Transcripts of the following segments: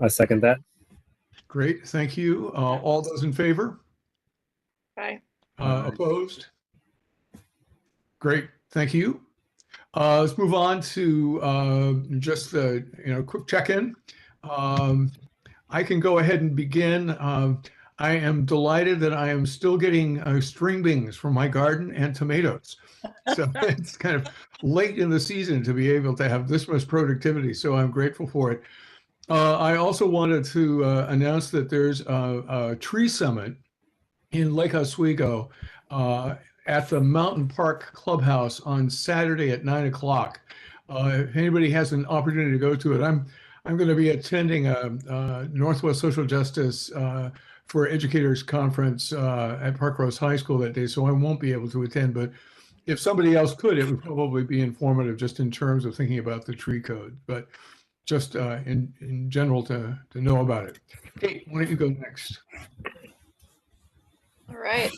I second that. Great, thank you. All those in favor? Aye. Opposed? Great, thank you. Let's move on to just the quick check-in. I can go ahead and begin. I am delighted that I am still getting string beans from my garden and tomatoes. So it's kind of late in the season to be able to have this much productivity. So I'm grateful for it. I also wanted to announce that there's a tree summit in Lake Oswego at the Mountain Park Clubhouse on Saturday at 9 o'clock. If anybody has an opportunity to go to it, I'm going to be attending a Northwest Social Justice for Educators Conference at Park Rose High School that day, so I won't be able to attend. But if somebody else could, it would probably be informative just in terms of thinking about the tree code, but just in general to know about it. Kate, why don't you go next? All right.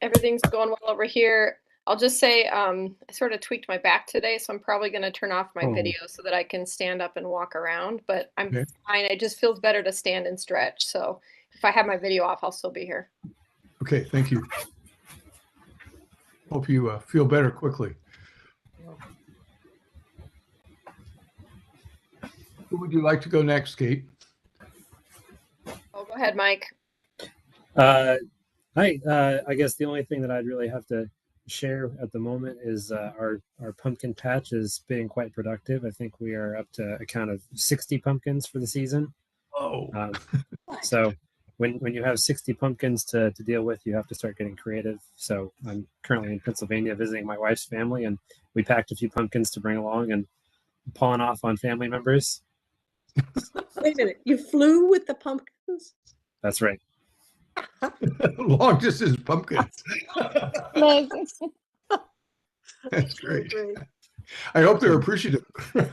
Everything's going well over here. I'll just say I sort of tweaked my back today, so I'm probably going to turn off my video so that I can stand up and walk around, but I'm fine. It just feels better to stand and stretch. So if I have my video off, I'll still be here. Okay, thank you. Hope you feel better quickly. Who would you like to go next, Kate? Oh, go ahead, Mike. Hi. I guess the only thing that I'd really have to share at the moment is our pumpkin patch is being quite productive. I think we are up to a count of 60 pumpkins for the season. Oh. So when you have 60 pumpkins to deal with, you have to start getting creative. So I'm currently in Pennsylvania visiting my wife's family, and we packed a few pumpkins to bring along and pawing off on family members. Wait a minute, you flew with the pumpkins? That's right. Long distance pumpkins. That's great. I hope they're appreciative.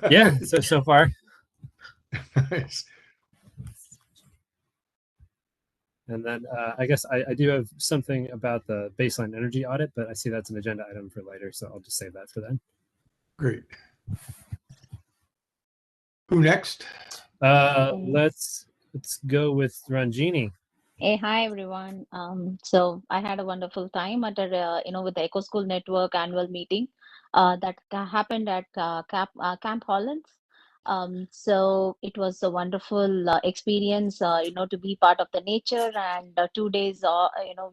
Yeah, so far. Nice. And then I guess I do have something about the baseline energy audit, but I see that's an agenda item for later, so I'll just save that for then. Great. Who next? Let's go with Ranjini. Hey, hi everyone. So I had a wonderful time at with the Eco School Network annual meeting that happened at Camp Hollands. So it was a wonderful experience, to be part of the nature, and 2 days,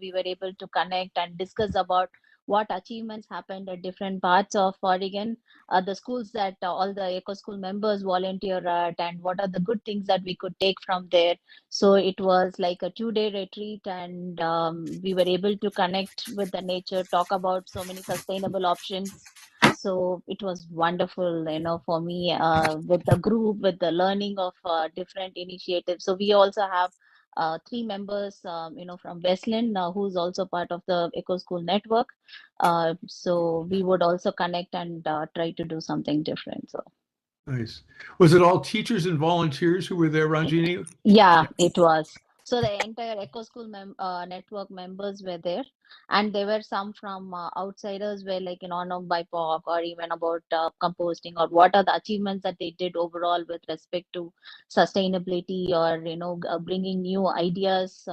we were able to connect and discuss about what achievements happened at different parts of Oregon, the schools that all the Eco School members volunteer at, and what are the good things that we could take from there. So it was like a 2-day retreat, and we were able to connect with the nature, talk about so many sustainable options. So it was wonderful, for me, with the group, with the learning of different initiatives. So we also have 3 members, from Linn, who's also part of the Eco School Network. So we would also connect and try to do something different. So nice. Was it all teachers and volunteers who were there, Ranjini? Yeah, it was. So the entire Eco School network members were there, and there were some from outsiders, where like on BIPOC, or even about composting, or what are the achievements that they did overall with respect to sustainability, or bringing new ideas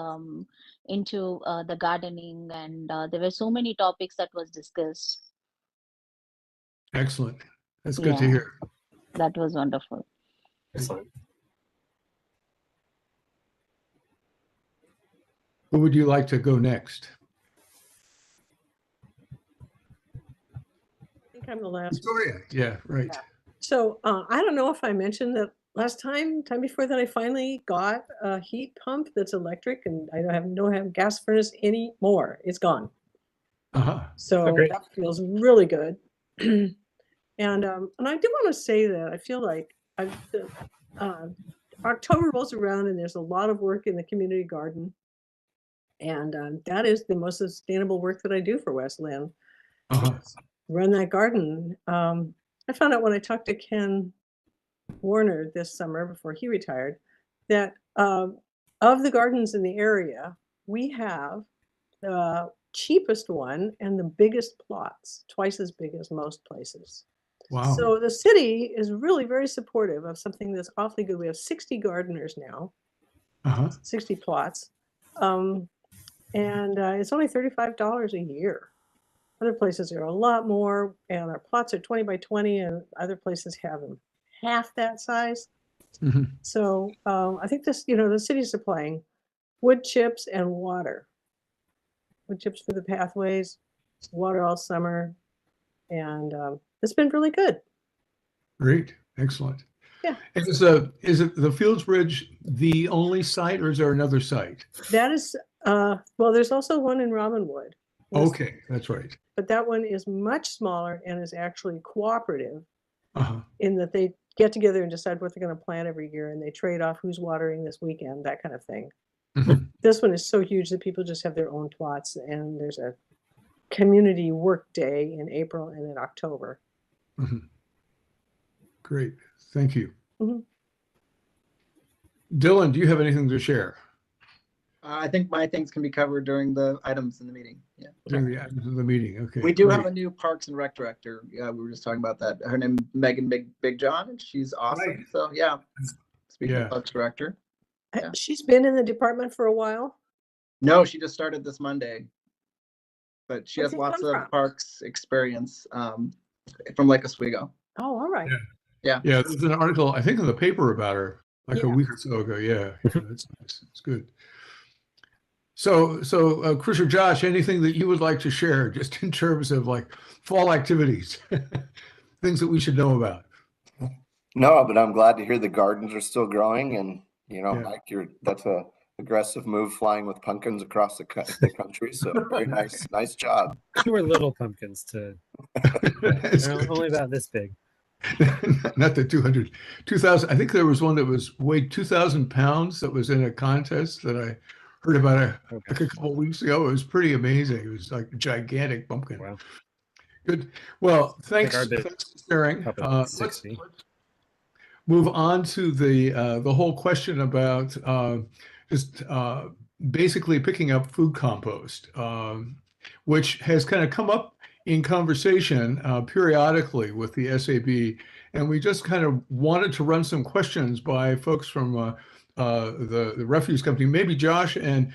into the gardening, and there were so many topics that was discussed. Excellent. That's good to hear. That was wonderful. Excellent. Who would you like to go next? I think I'm the last. Victoria. Yeah, right. Yeah. So I don't know if I mentioned that last time before that I finally got a heat pump that's electric, and I don't have gas furnace anymore. It's gone. So that feels really good. And I do want to say that I feel like October rolls around and there's a lot of work in the community garden. And that is the most sustainable work that I do for West Linn. Run that garden. I found out when I talked to Ken Warner this summer before he retired that of the gardens in the area, we have the cheapest one and the biggest plots, twice as big as most places. Wow. So the city is really very supportive of something that's awfully good. We have 60 gardeners now, 60 plots. And it's only $35 a year. Other places are a lot more, and our plots are 20 by 20, and other places have them half that size. So I think this, the city's supplying wood chips and water. Wood chips for the pathways, water all summer, and it's been really good. Great, excellent. Yeah. Is it the Fields Bridge the only site, or is there another site? That is, well, there's also one in Robinwood. Okay, that's right. But that one is much smaller and is actually cooperative in that they get together and decide what they're going to plant every year, and they trade off who's watering this weekend, that kind of thing. This one is so huge that people just have their own plots, and there's a community work day in April and in October. Great, thank you. Dylan, do you have anything to share? I think my things can be covered during the items in the meeting. Yeah. During the items of the meeting, okay. We do have a new Parks and Rec director. Yeah, we were just talking about that. Her name is Megan Big John, and she's awesome. Right. So yeah, speaking of Parks Director. Yeah. She's been in the department for a while. No, she just started this Monday, but she Where's has it lots come of from? parks experience from Lake Oswego. Oh, all right. Yeah, there's an article, I think, in the paper about her like a week or so ago. Yeah, that's nice. It's good. So Chris or Josh, anything that you would like to share just in terms of like fall activities, things that we should know about? No, but I'm glad to hear the gardens are still growing, and Mike, that's a aggressive move, flying with pumpkins across the country. So very nice job. Two were little pumpkins they're only about this big. Not the 2,000. I think there was one that weighed 2,000 pounds that was in a contest that I heard about a couple of weeks ago. It was pretty amazing. It was like a gigantic pumpkin. Wow. Good. Well, thanks for sharing. Let's move on to the whole question about just basically picking up food compost, which has kind of come up in conversation periodically with the SAB. And we just kind of wanted to run some questions by folks from the refuse company. Maybe Josh and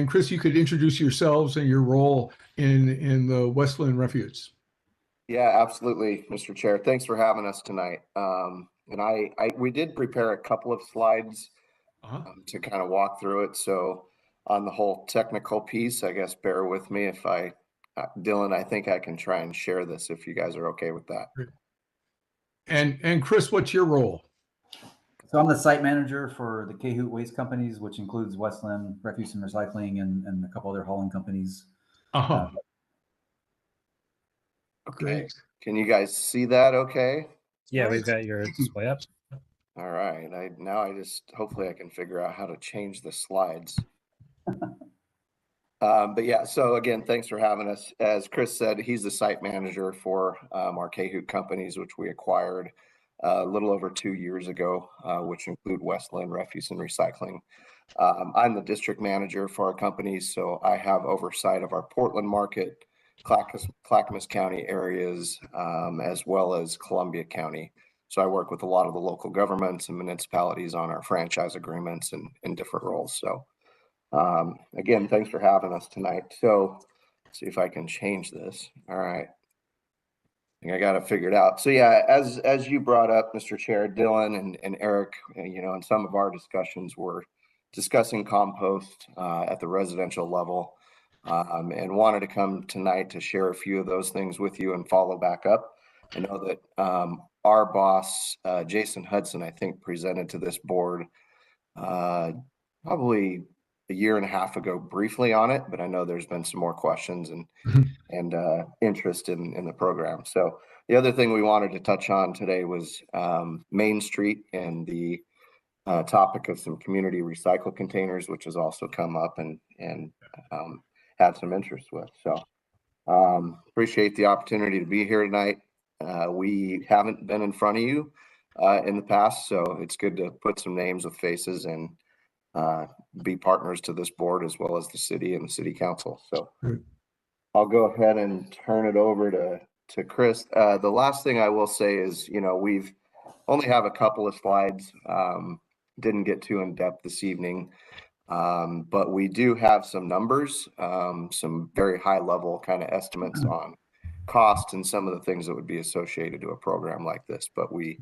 Chris, you could introduce yourselves and your role in the West Linn Refuge. Yeah, absolutely, Mr. Chair. Thanks for having us tonight. And we did prepare a couple of slides to kind of walk through it. So on the whole technical piece, I guess bear with me if Dylan, I think I can try and share this if you guys are okay with that. And Chris, what's your role? So I'm the site manager for the Cahoot Waste Companies, which includes West Linn Refuse and Recycling and a couple other hauling companies. Okay. Great. Can you guys see that okay? Yeah, we've got your display up. All right. Hopefully I can figure out how to change the slides. But yeah, so again, thanks for having us. As Chris said, he's the site manager for our Cahoot companies, which we acquired a little over 2 years ago, which include West Linn Refuse and Recycling. I'm the district manager for our companies, so I have oversight of our Portland market, Clackamas County areas, as well as Columbia County. So I work with a lot of the local governments and municipalities on our franchise agreements and in different roles. So again, thanks for having us tonight. So let's see if I can change this. All right. I think I got it figured out. So yeah, as you brought up, Mr. Chair, Dylan and Eric, in some of our discussions, we're discussing compost at the residential level, and wanted to come tonight to share a few of those things with you and follow back up. I know that our boss, Jason Hudson, I think presented to this board probably a year and a half ago briefly on it, but I know there's been some more questions and interest in the program. So the other thing we wanted to touch on today was Main Street and the topic of some community recycle containers, which has also come up and had some interest with. So appreciate the opportunity to be here tonight. We haven't been in front of you in the past, so it's good to put some names with faces and be partners to this board as well as the city and the city council. So I'll go ahead and turn it over to to Chris. The last thing I will say is, we've only have a couple of slides. Didn't get too in depth this evening, but we do have some numbers, some very high level kind of estimates on cost and some of the things that would be associated to a program like this. But we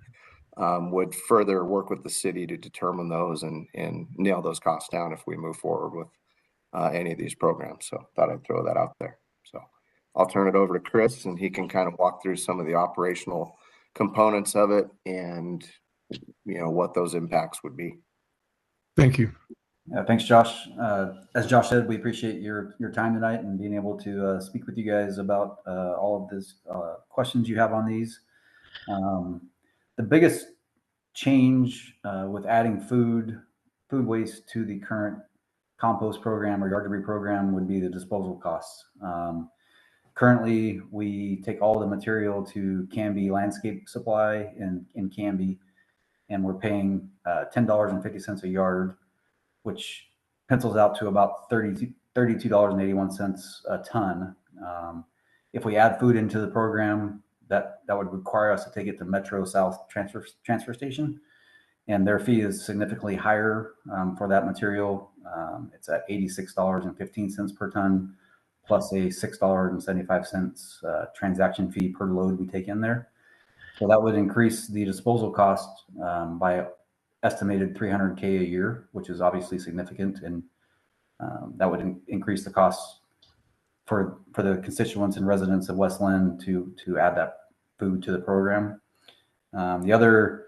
would further work with the city to determine those and nail those costs down if we move forward with any of these programs. So thought I'd throw that out there. So I'll turn it over to Chris, and he can kind of walk through some of the operational components of it and what those impacts would be. Thank you. Thanks, Josh. As Josh said, we appreciate your time tonight and being able to speak with you guys about all of this questions you have on these. The biggest change with adding food waste to the current compost program or yard debris program would be the disposal costs. Currently, we take all the material to Canby Landscape Supply in Canby, and we're paying $10.50 a yard, which pencils out to about $32.81 a ton. If we add food into the program, that would require us to take it to Metro South transfer station, and their fee is significantly higher for that material. It's at $86.15 per ton, plus a $6.75 transaction fee per load we take in there. So that would increase the disposal cost by estimated $300K a year, which is obviously significant, and that would increase the costs for the constituents and residents of West Linn to add that food to the program. The other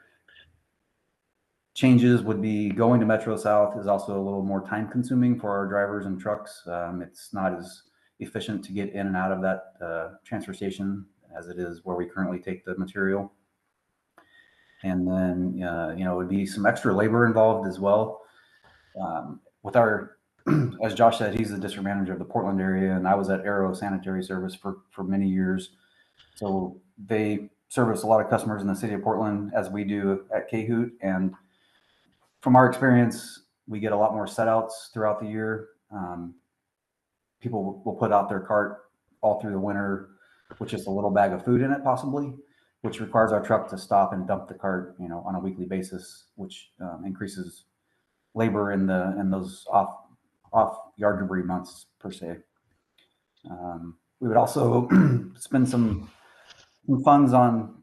changes would be going to Metro South is also a little more time consuming for our drivers and trucks. It's not as efficient to get in and out of that transfer station as it is where we currently take the material. And then, it would be some extra labor involved as well. With our, as Josh said, he's the district manager of the Portland area, and I was at Aero Sanitary Service for many years. So they service a lot of customers in the city of Portland, as we do at K-Hoot. And from our experience, we get a lot more set outs throughout the year. People will put out their cart all through the winter with just a little bag of food in it, possibly, which requires our truck to stop and dump the cart, on a weekly basis, which increases labor in those off yard debris months per se. We would also spend some funds on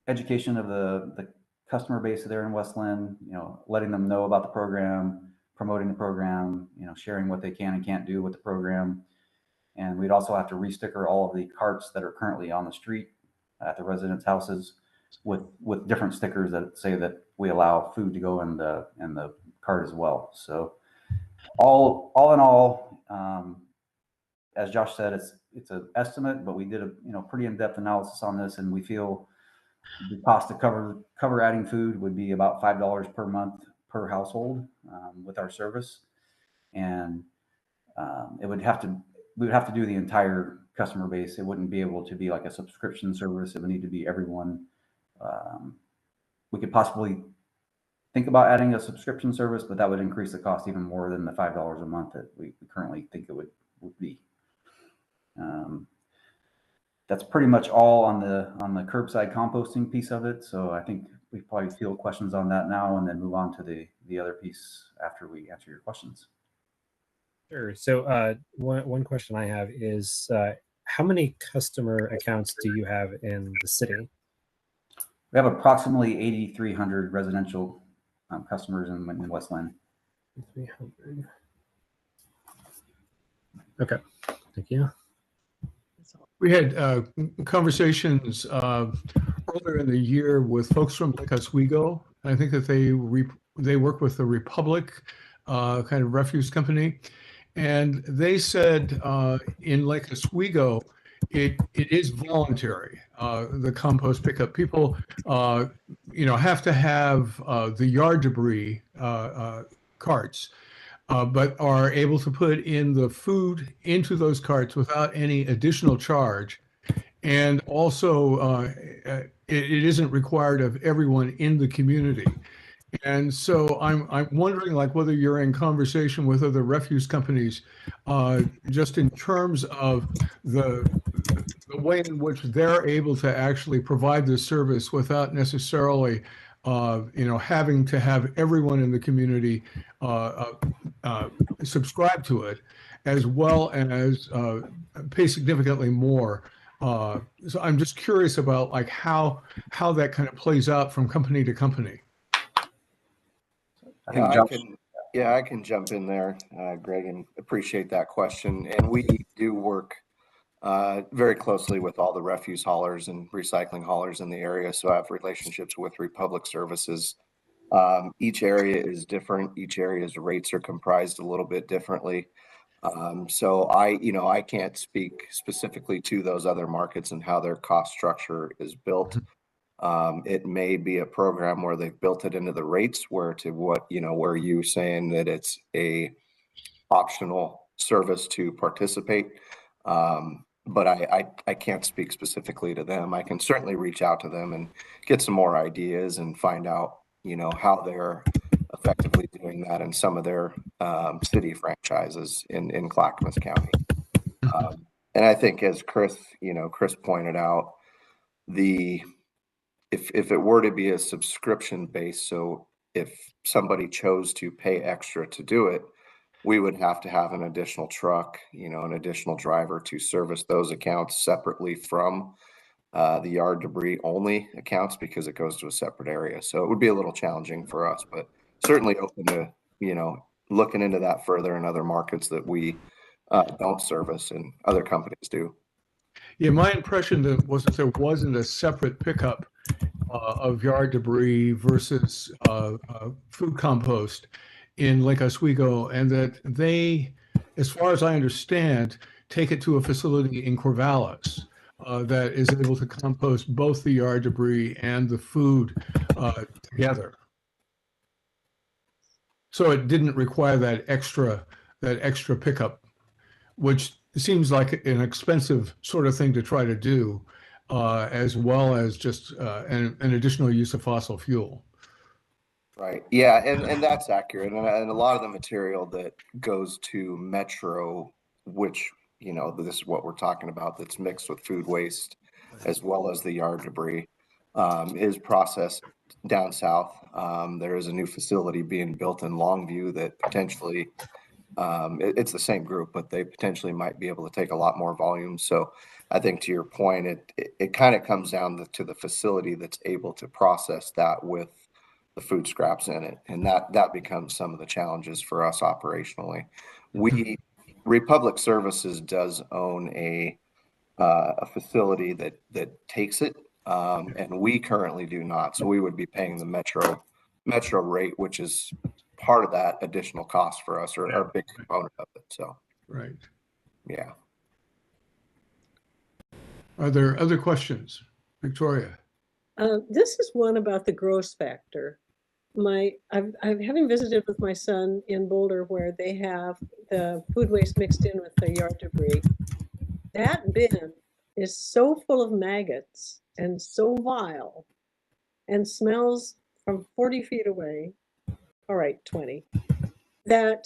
education of the customer base there in West Linn, letting them know about the program, promoting the program, sharing what they can and can't do with the program. And we'd also have to re-sticker all of the carts that are currently on the street at the residents' houses with different stickers that say that we allow food to go in the cart as well. So all in all, as Josh said, it's an estimate, but we did a pretty in-depth analysis on this, and we feel the cost to cover adding food would be about $5 per month per household with our service, and we would have to do the entire customer base. It wouldn't be able to be like a subscription service. It would need to be everyone. We could possibly think about adding a subscription service, but that would increase the cost even more than the $5 a month that we currently think it would be. That's pretty much all on the curbside composting piece of it. So I think we probably field questions on that now and then move on to the other piece after we answer your questions. Sure. So one question I have is, how many customer accounts do you have in the city? We have approximately 8,300 residential customers in West Linn. 300. Okay, thank you. We had conversations earlier in the year with folks from Lake Oswego. I think that they work with the Republic kind of refuse company, and they said in Lake Oswego it is voluntary. The compost pickup, people have to have the yard debris carts. But are able to put in the food into those carts without any additional charge. And also, it isn't required of everyone in the community. And so I'm wondering, like, whether you're in conversation with other refuse companies, just in terms of the the way in which they're able to actually provide this service without necessarily, having to have everyone in the community subscribe to it, as well as pay significantly more. So I'm just curious about like how that kind of plays out from company to company. I think I can jump in there, Greg, and appreciate that question. And we do work very closely with all the refuse haulers and recycling haulers in the area. So I have relationships with Republic Services. Each area is different. Each area's rates are comprised a little bit differently. So I can't speak specifically to those other markets and how their cost structure is built. It may be a program where they've built it into the rates, where you saying that it's a optional service to participate. But I can't speak specifically to them. I can certainly reach out to them and get some more ideas and find out, how they're effectively doing that in some of their city franchises in Clackamas County. And I think, as Chris pointed out, if it were to be a subscription based, so if somebody chose to pay extra to do it, we would have to have an additional truck, an additional driver to service those accounts separately from the yard debris only accounts, because it goes to a separate area. So it would be a little challenging for us, but certainly open to, looking into that further in other markets that we don't service and other companies do. Yeah, my impression was that there wasn't a separate pickup of yard debris versus food compost in Lake Oswego, and that they, as far as I understand, take it to a facility in Corvallis that is able to compost both the yard debris and the food together. So it didn't require that extra pickup, which seems like an expensive sort of thing to try to do, as well as just an additional use of fossil fuel. Right. Yeah, and that's accurate. And a lot of the material that goes to Metro, which, this is what we're talking about, that's mixed with food waste, as well as the yard debris, is processed down south. There is a new facility being built in Longview that potentially, it's the same group, but they potentially might be able to take a lot more volume. So I think, to your point, it kind of comes down to the facility that's able to process that with the food scraps in it. And that becomes some of the challenges for us operationally. Republic Services does own a facility that takes it, and we currently do not. So we would be paying the Metro rate, which is part of that additional cost for us, or a big component of it. So, right. Yeah. Are there other questions, Victoria? This is one about the gross factor. I'm having visited with my son in Boulder, where they have the food waste mixed in with the yard debris. That bin is so full of maggots and so vile and smells from 40 feet away, all right, 20, that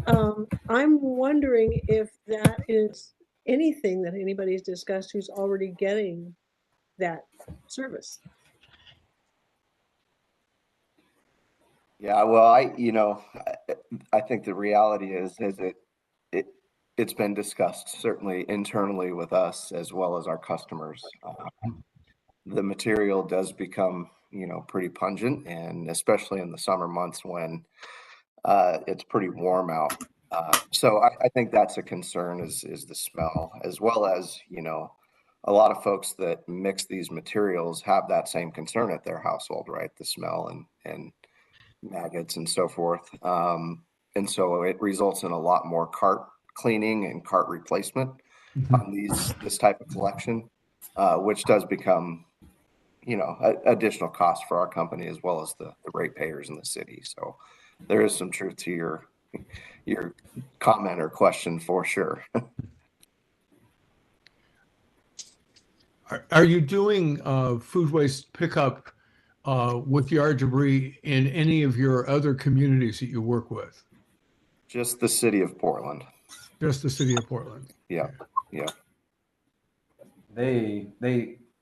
I'm wondering if that is anything that anybody's discussed who's already getting that service. Yeah, well, I think the reality is it's been discussed, certainly internally with us as well as our customers. The material does become, pretty pungent, and especially in the summer months when it's pretty warm out. So I think that's a concern, is the smell, as well as, a lot of folks that mix these materials have that same concern at their household, right? The smell and maggots and so forth. And so it results in a lot more cart cleaning and cart replacement on this type of collection, which does become, additional cost for our company as well as the ratepayers in the city. So there is some truth to your comment or question, for sure. Are you doing food waste pickup with yard debris in any of your other communities that you work with? Just the city of Portland. Just the city of Portland. Yeah. Yeah. they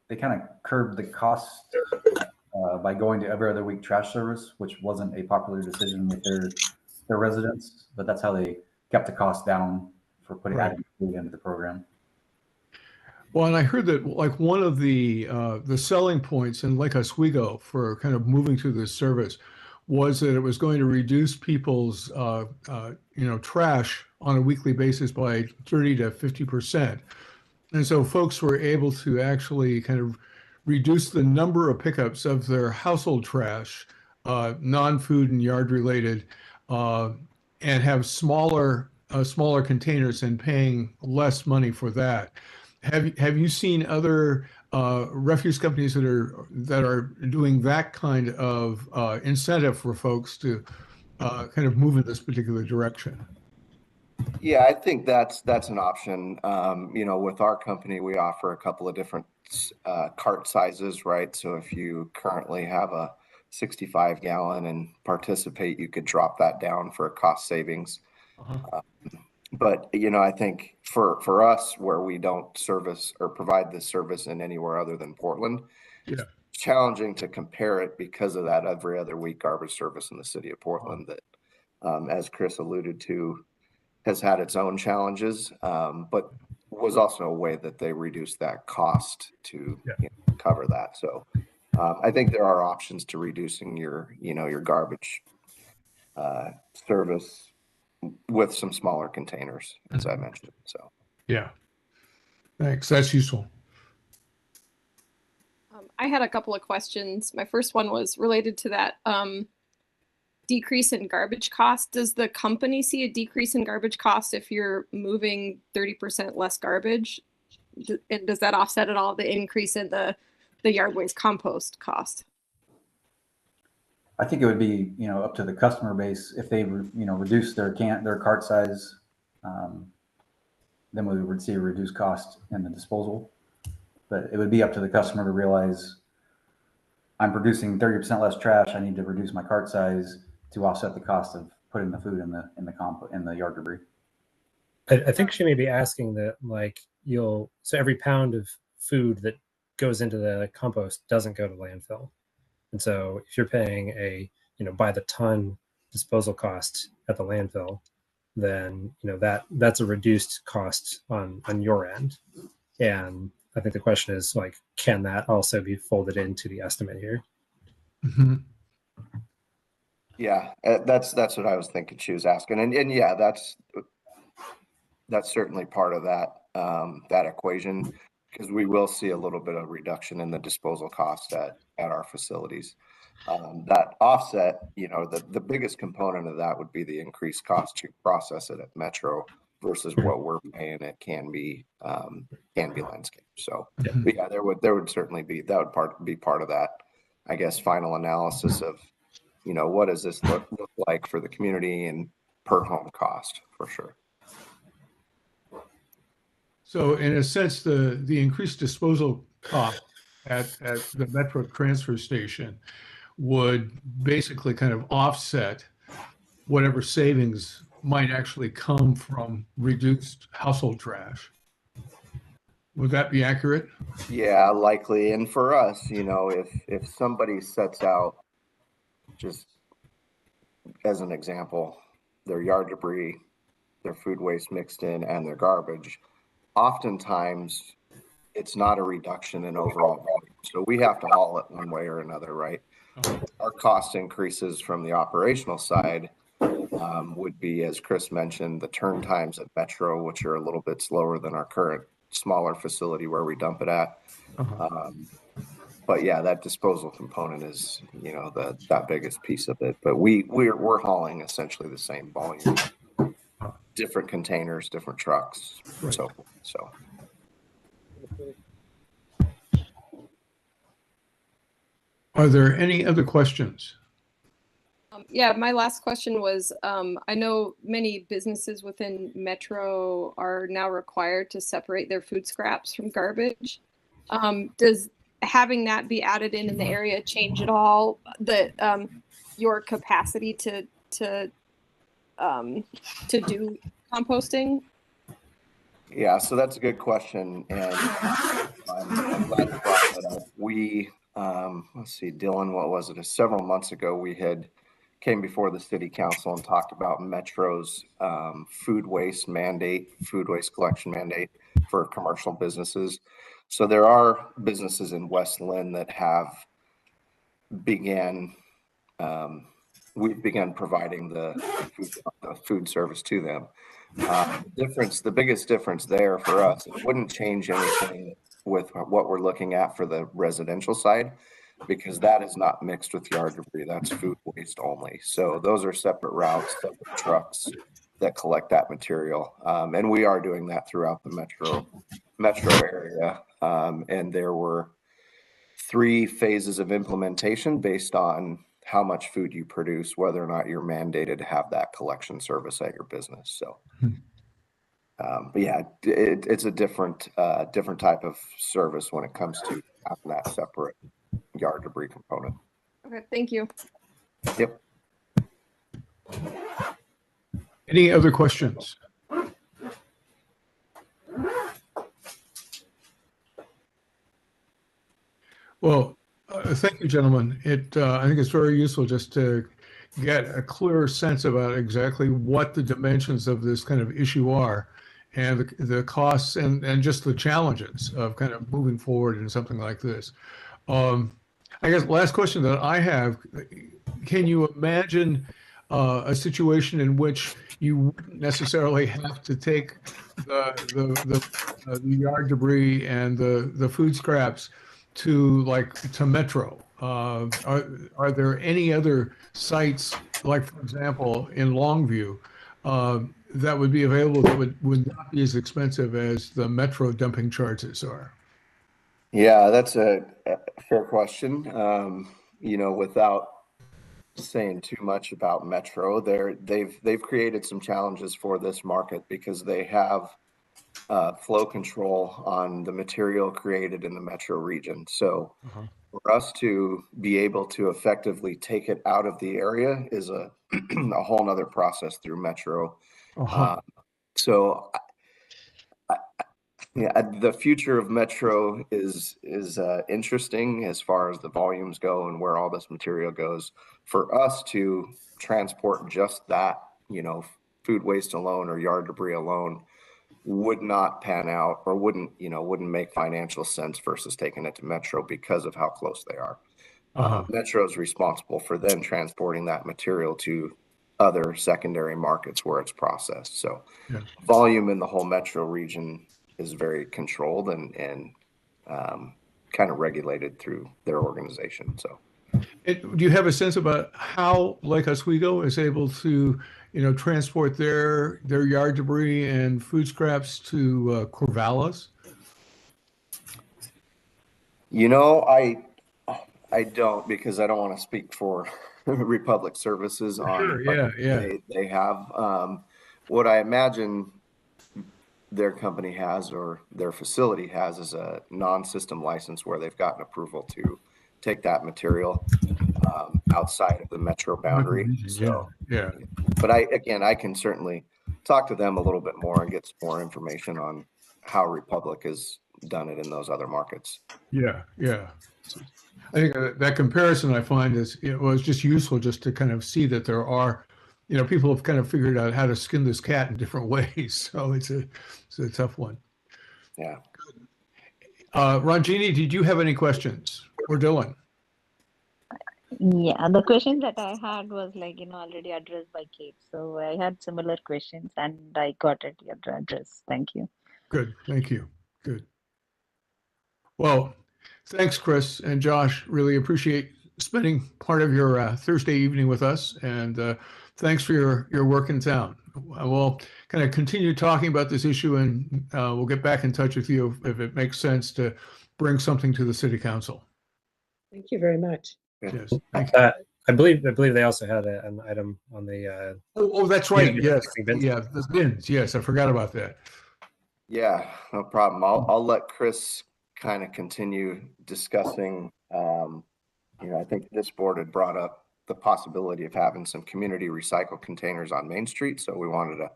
kind of curbed the cost by going to every other week trash service, which wasn't a popular decision with their residents, but that's how they kept the cost down for adding food into the program. Well, and I heard that like one of the selling points in Lake Oswego for kind of moving to this service was that it was going to reduce people's trash on a weekly basis by 30 to 50%. And so folks were able to actually kind of reduce the number of pickups of their household trash, non-food and yard related, and have smaller containers and paying less money for that. Have you seen other refuse companies that are doing that kind of incentive for folks to kind of move in this particular direction? Yeah, I think that's an option. With our company, we offer a couple of different cart sizes, right? So if you currently have a 65 gallon and participate, you could drop that down for a cost savings. But I think for us, where we don't service or provide this service in anywhere other than Portland, it's challenging to compare it because of that every other week garbage service in the city of Portland that, as Chris alluded to, has had its own challenges, but was also a way that they reduced that cost to cover that. So I think there are options to reducing your garbage service with some smaller containers, as I mentioned. So yeah, thanks. That's useful. I had a couple of questions. My first one was related to that decrease in garbage cost. Does the company see a decrease in garbage cost if you're moving 30% less garbage? And does that offset at all the increase in the yard waste compost cost? I think it would be, up to the customer base. If they, reduce their cart size, then we would see a reduced cost in the disposal. But it would be up to the customer to realize I'm producing 30% less trash. I need to reduce my cart size to offset the cost of putting the food in the yard debris. I think she may be asking that, so every pound of food that goes into the compost doesn't go to landfill. And so if you're paying a, by the ton disposal cost at the landfill, then, that's a reduced cost on your end. And I think the question is can that also be folded into the estimate here? Mm-hmm. Yeah, that's what I was thinking she was asking. And yeah, that's certainly part of that equation, because we will see a little bit of reduction in the disposal cost at our facilities. That offset, the biggest component of that would be the increased cost to process it at Metro versus what we're paying at Canby Landscape. So yeah, there would certainly be part of that, I guess, final analysis of, what does this look like for the community and per home cost, for sure. So in a sense, the increased disposal cost at the Metro transfer station would basically kind of offset whatever savings might actually come from reduced household trash. Would that be accurate? Yeah, likely. And for us, if somebody sets out, just as an example, their yard debris, their food waste mixed in, and their garbage, oftentimes it's not a reduction in overall volume. So we have to haul it one way or another, right? Our cost increases from the operational side would be, as Chris mentioned, the turn times at Metro, which are a little bit slower than our current smaller facility where we dump it at. But yeah, that disposal component is, that biggest piece of it. But we're hauling essentially the same volume, different containers, different trucks, and so forth. So. Are there any other questions? Yeah, my last question was, I know many businesses within Metro are now required to separate their food scraps from garbage. Does having that be added in the area change at all your capacity to do composting? Yeah, so that's a good question, and I'm glad you brought that up. We, let's see, Dylan, what was it? Several months ago, we had came before the city council and talked about Metro's food waste collection mandate for commercial businesses. So there are businesses in West Linn that have we've begun providing the food service to them. The biggest difference there for us, it wouldn't change anything with what we're looking at for the residential side, because that is not mixed with yard debris. That's food waste only. So those are separate routes, separate trucks that collect that material. And we are doing that throughout the metro area. And there were 3 phases of implementation based on how much food you produce, whether or not you're mandated to have that collection service at your business. So, but yeah, it's a different type of service when it comes to having that separate yard debris component. Okay, thank you. Yep. Any other questions? Well, thank you, gentlemen. I think it's very useful just to get a clearer sense about exactly what the dimensions of this kind of issue are, and the costs and just the challenges of kind of moving forward in something like this. I guess last question that I have, can you imagine a situation in which you wouldn't necessarily have to take the yard debris and the food scraps to Metro? Are there any other sites, like for example in Longview, that would be available that would not be as expensive as the Metro dumping charges are? Yeah, that's a fair question. Without saying too much about Metro, they've created some challenges for this market because they have flow control on the material created in the Metro region. So for us to be able to effectively take it out of the area is a whole nother process through Metro. So yeah, the future of Metro is interesting as far as the volumes go and where all this material goes. For us to transport just that, food waste alone or yard debris alone would not pan out, or wouldn't make financial sense versus taking it to Metro because of how close they are. Metro is responsible for then transporting that material to other secondary markets where it's processed. So volume in the whole Metro region is very controlled and kind of regulated through their organization. So, do you have a sense about how Lake Oswego is able to, transport their yard debris and food scraps to Corvallis? I don't, because I don't want to speak for Republic Services on they have. What I imagine their company has, or their facility has, is a non-system license where they've gotten approval to take that material outside of the Metro boundary. But I can certainly talk to them a little bit more and get some more information on how Republic has done it in those other markets. Yeah. I think that comparison I find is, it's just useful just to kind of see that there are, people have kind of figured out how to skin this cat in different ways. So it's a tough one. Yeah. Ranjini, did you have any questions, or Dylan? Yeah, the question that I had was already addressed by Kate. So I had similar questions and I got it addressed. Thank you. Good. Thank you. Good. Well, thanks, Chris and Josh. Really appreciate spending part of your Thursday evening with us, and thanks for your work in town. We'll kind of continue talking about this issue, and we'll get back in touch with you if it makes sense to bring something to the City Council. Thank you very much. Yes. Thank you. I believe they also had an item on the. Oh, that's right. Yes. Yeah, the bins. Yes, I forgot about that. Yeah, no problem. I'll let Chris kind of continue discussing. I think this board had brought up the possibility of having some community recycle containers on Main Street, so we wanted to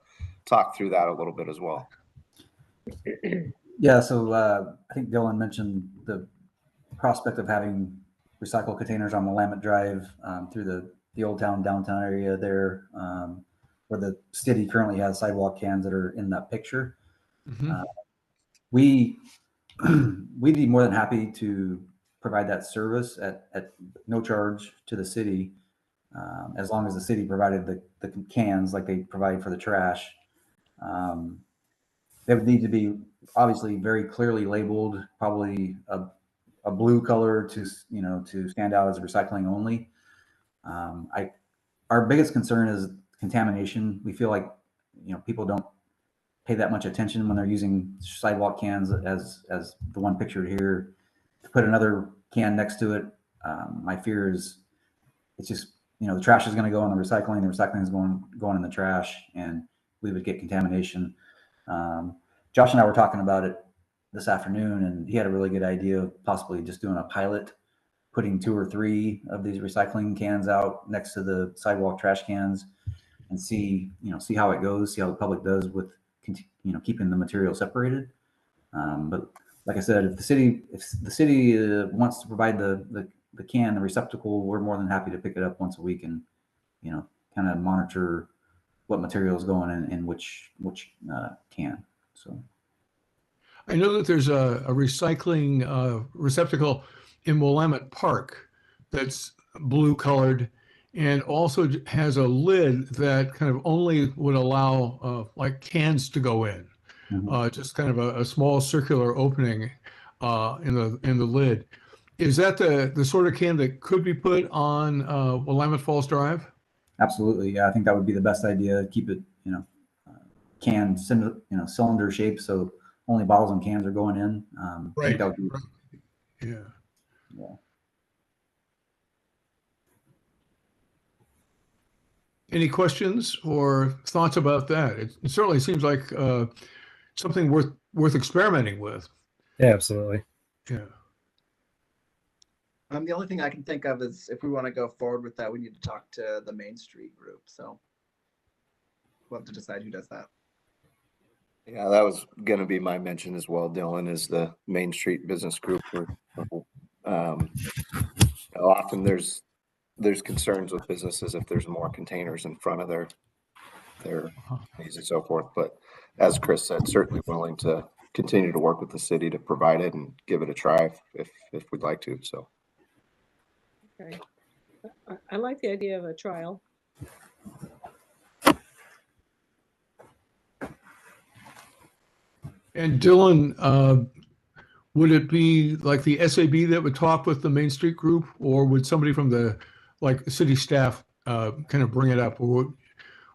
talk through that a little bit as well. Yeah, so I think Dylan mentioned the prospect of having recycle containers on Willamette Drive through the old town downtown area there, where the city currently has sidewalk cans that are in that picture. Mhm. We we'd be more than happy to provide that service at no charge to the city, as long as the city provided the cans like they provide for the trash. Um, they would need to be obviously very clearly labeled, probably a blue color to to stand out as recycling only. Our biggest concern is contamination. We feel like people don't pay that much attention when they're using sidewalk cans as the one pictured here. To put another can next to it, my fear is it's just the trash is going to go in the recycling is going in the trash, and we would get contamination. Josh and I were talking about it this afternoon, and he had a really good idea of possibly just doing a pilot, putting 2 or 3 of these recycling cans out next to the sidewalk trash cans, and see how it goes, see how the public does with keeping the material separated. But like I said, if the city wants to provide the can, the receptacle, we're more than happy to pick it up once a week and kind of monitor what material is going in which can. So I know that there's a recycling receptacle in Willamette Park that's blue colored and also has a lid that kind of only would allow like cans to go in. Just kind of a small circular opening in the lid. Is that the sort of can that could be put on Willamette Falls Drive? absolutely, yeah, I think that would be the best idea. Keep it can cylinder shape, so only bottles and cans are going in. I think that would be, Right. Yeah. yeah. Any questions or thoughts about that? It certainly seems like something worth experimenting with. Yeah, absolutely. Yeah. The only thing I can think of is if we want to go forward with that, we need to talk to the Main Street group. So we'll have to decide who does that. Yeah, that was going to be my mention as well, Dylan, is the Main Street Business Group. Often there's concerns with businesses if there's more containers in front of their needs and so forth. But as Chris said, certainly willing to continue to work with the city to provide it and give it a try if we'd like to. So, Okay. I like the idea of a trial. And Dylan, would it be like the SAB that would talk with the Main Street group, or would somebody from the city staff kind of bring it up, or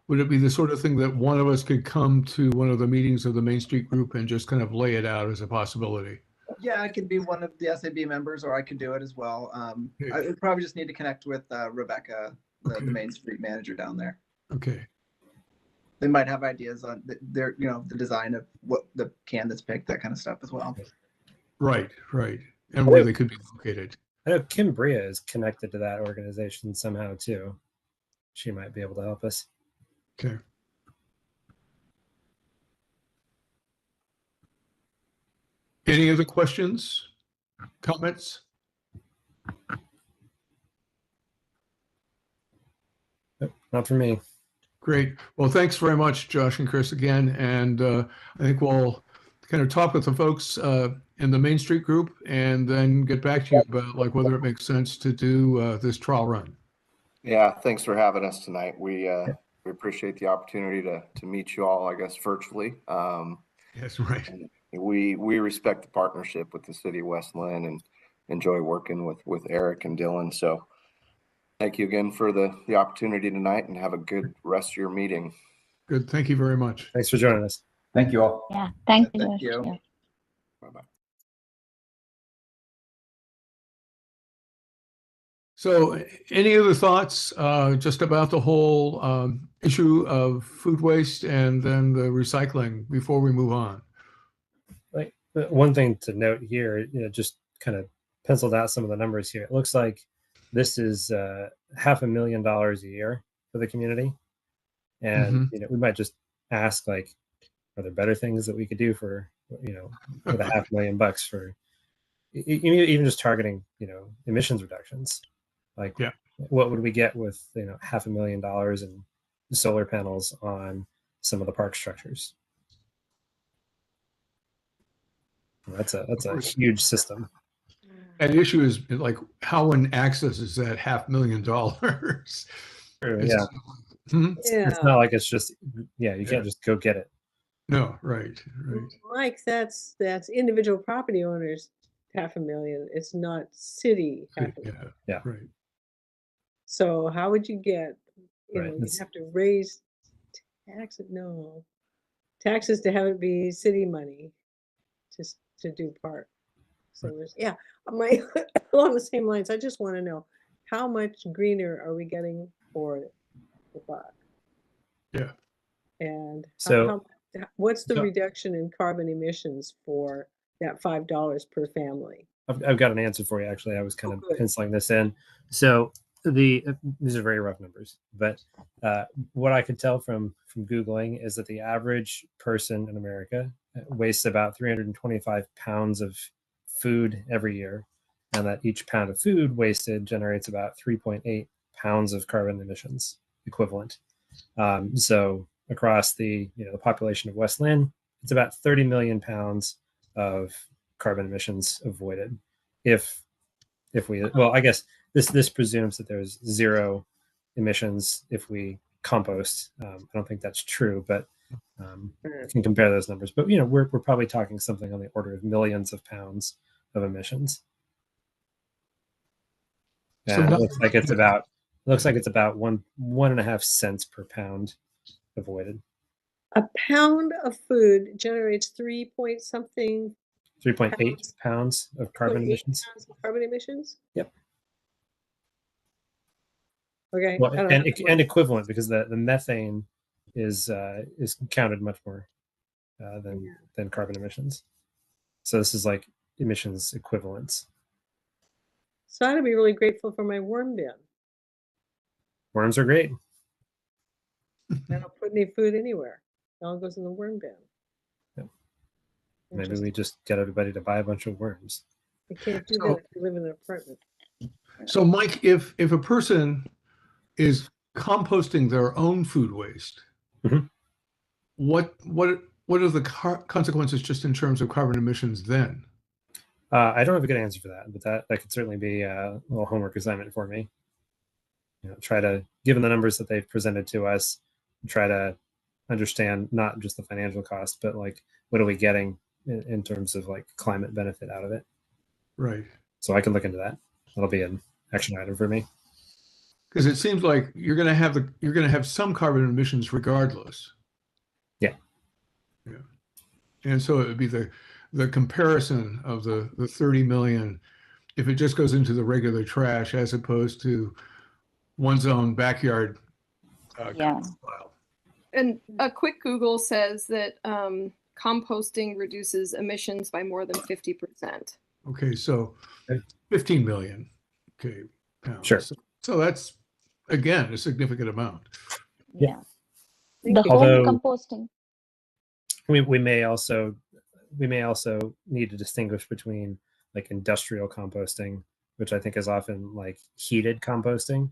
would it be the sort of thing that one of us could come to one of the meetings of the Main Street group and just kind of lay it out as a possibility? Yeah, I could be one of the SAB members, or I could do it as well. I would probably just need to connect with Rebecca, the Main Street manager down there. Okay. They might have ideas on their, the design of what the can that's picked, that kind of stuff as well. Right. And where they could be located. I know Kim Bria is connected to that organization somehow too. She might be able to help us. Okay. Any other questions, comments? Nope, not for me. Great. Well, thanks very much, Josh and Chris, again. And I think we'll kind of talk with the folks in the Main Street group and then get back to you about whether it makes sense to do this trial run. yeah, thanks for having us tonight. We appreciate the opportunity to meet you all, I guess, virtually. Yes, right. We respect the partnership with the city of West Linn and enjoy working with Eric and Dylan. So thank you again for the opportunity tonight, and have a good rest of your meeting. Good. Thank you very much. Thanks for joining us. Thank you all. Yeah, thank you. Thank you. Yeah. Bye-bye. So any other thoughts just about the whole issue of food waste and then the recycling before we move on? Like one thing to note here, just kind of penciled out some of the numbers here. It looks like this is $500,000 a year for the community. And we might just ask, are there better things that we could do for with $500,000 for even just targeting, emissions reductions. Like, what would we get with, $500,000 in solar panels on some of the park structures? That's a huge system. And the issue is like how one accesses that $500,000. Yeah. It's not like it's just, you can't just go get it. No, right. Mike, that's individual property owners $500,000. It's not city $500,000. Yeah, right. So how would you get, Right. you'd have to raise taxes to have it be city money to do park. So there's, along the same lines, I just want to know how much greener are we getting for the buck? Yeah. And So what's the reduction in carbon emissions for that $5 per family? I've got an answer for you. Actually, I was kind of penciling this in. So these are very rough numbers, but what I could tell from Googling is that the average person in America wastes about 325 pounds of food every year, and that each pound of food wasted generates about 3.8 pounds of carbon emissions equivalent. So across the the population of West Linn, it's about 30 million pounds of carbon emissions avoided. If we, well, I guess this presumes that there's zero emissions if we compost. I don't think that's true, but you can compare those numbers. But we're probably talking something on the order of millions of pounds of emissions. And it looks like it's about 1.5 cents per pound avoided. A pound of food generates 3.8 pounds of carbon emissions. Carbon emissions? Yep. Okay. Well, and equivalent, because the methane is counted much more than carbon emissions. So this is like emissions equivalents. So I ought to be really grateful for my worm bin. Worms are great. I don't put any food anywhere. It all goes in the worm bin. Yep. Maybe we just get everybody to buy a bunch of worms. You can't do that if you live in an apartment. So Mike, if a person is composting their own food waste, what are the consequences just in terms of carbon emissions then? I don't have a good answer for that, but that could certainly be a little homework assignment for me. Try to, given the numbers that they've presented to us, try to understand not just the financial cost, but like what are we getting in terms of like climate benefit out of it. Right. So I can look into that. That'll be an action item for me. Because it seems like you're going to have some carbon emissions regardless. Yeah. And so it would be the comparison of the 30 million, if it just goes into the regular trash as opposed to one's own backyard. And a quick Google says that composting reduces emissions by more than 50%. Okay, so 15 million. Okay, pounds. Sure. So that's again a significant amount. Yeah. The home composting. We may also need to distinguish between like industrial composting, which I think is often like heated composting,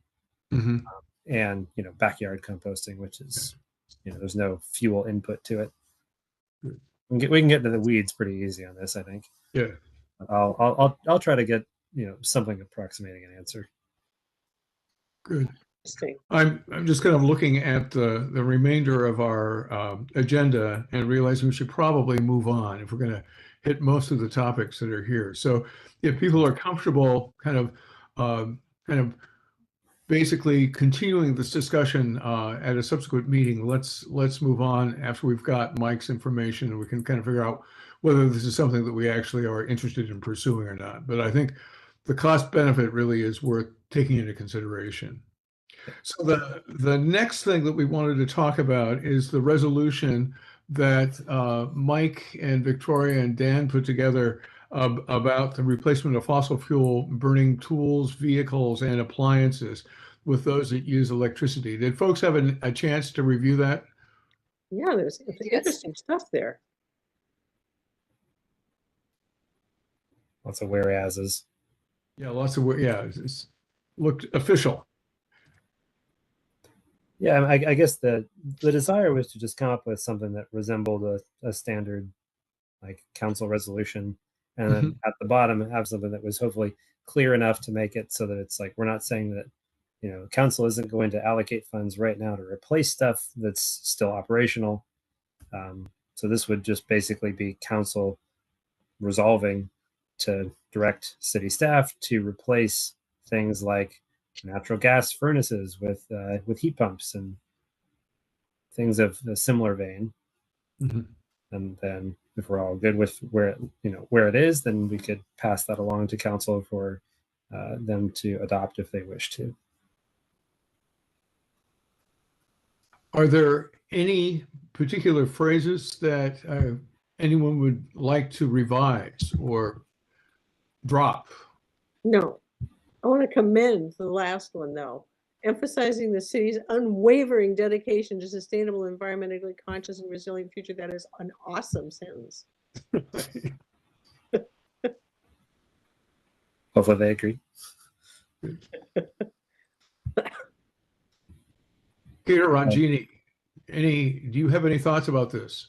and backyard composting, which is there's no fuel input to it. We can get into the weeds pretty easy on this, I think. Yeah. I'll try to get something approximating an answer. Good. I'm just kind of looking at the remainder of our agenda and realizing we should probably move on if we're going to hit most of the topics that are here. So if people are comfortable kind of basically continuing this discussion at a subsequent meeting, let's move on after we've got Mike's information and we can kind of figure out whether this is something that we actually are interested in pursuing or not. But I think the cost benefit really is worth taking into consideration. So the next thing that we wanted to talk about is the resolution that Mike and Victoria and Dan put together about the replacement of fossil fuel burning tools, vehicles, and appliances with those that use electricity. Did folks have a chance to review that? Yeah, there's interesting stuff there. Lots of whereases. Yeah, lots of, yeah, it's looked official. Yeah, I guess the desire was to just come up with something that resembled a standard like council resolution, and then at the bottom have something that was hopefully clear enough to make it so that it's like we're not saying that council isn't going to allocate funds right now to replace stuff that's still operational. So this would just basically be council resolving to direct city staff to replace things like natural gas furnaces with heat pumps and things of a similar vein. And then if we're all good with where it is, then we could pass that along to council for them to adopt if they wish to. Are there any particular phrases that anyone would like to revise or drop? No, I want to commend the last one though, emphasizing the city's unwavering dedication to sustainable, environmentally conscious and resilient future. That is an awesome sentence. Hopefully they agree. Peter Rongini, do you have any thoughts about this?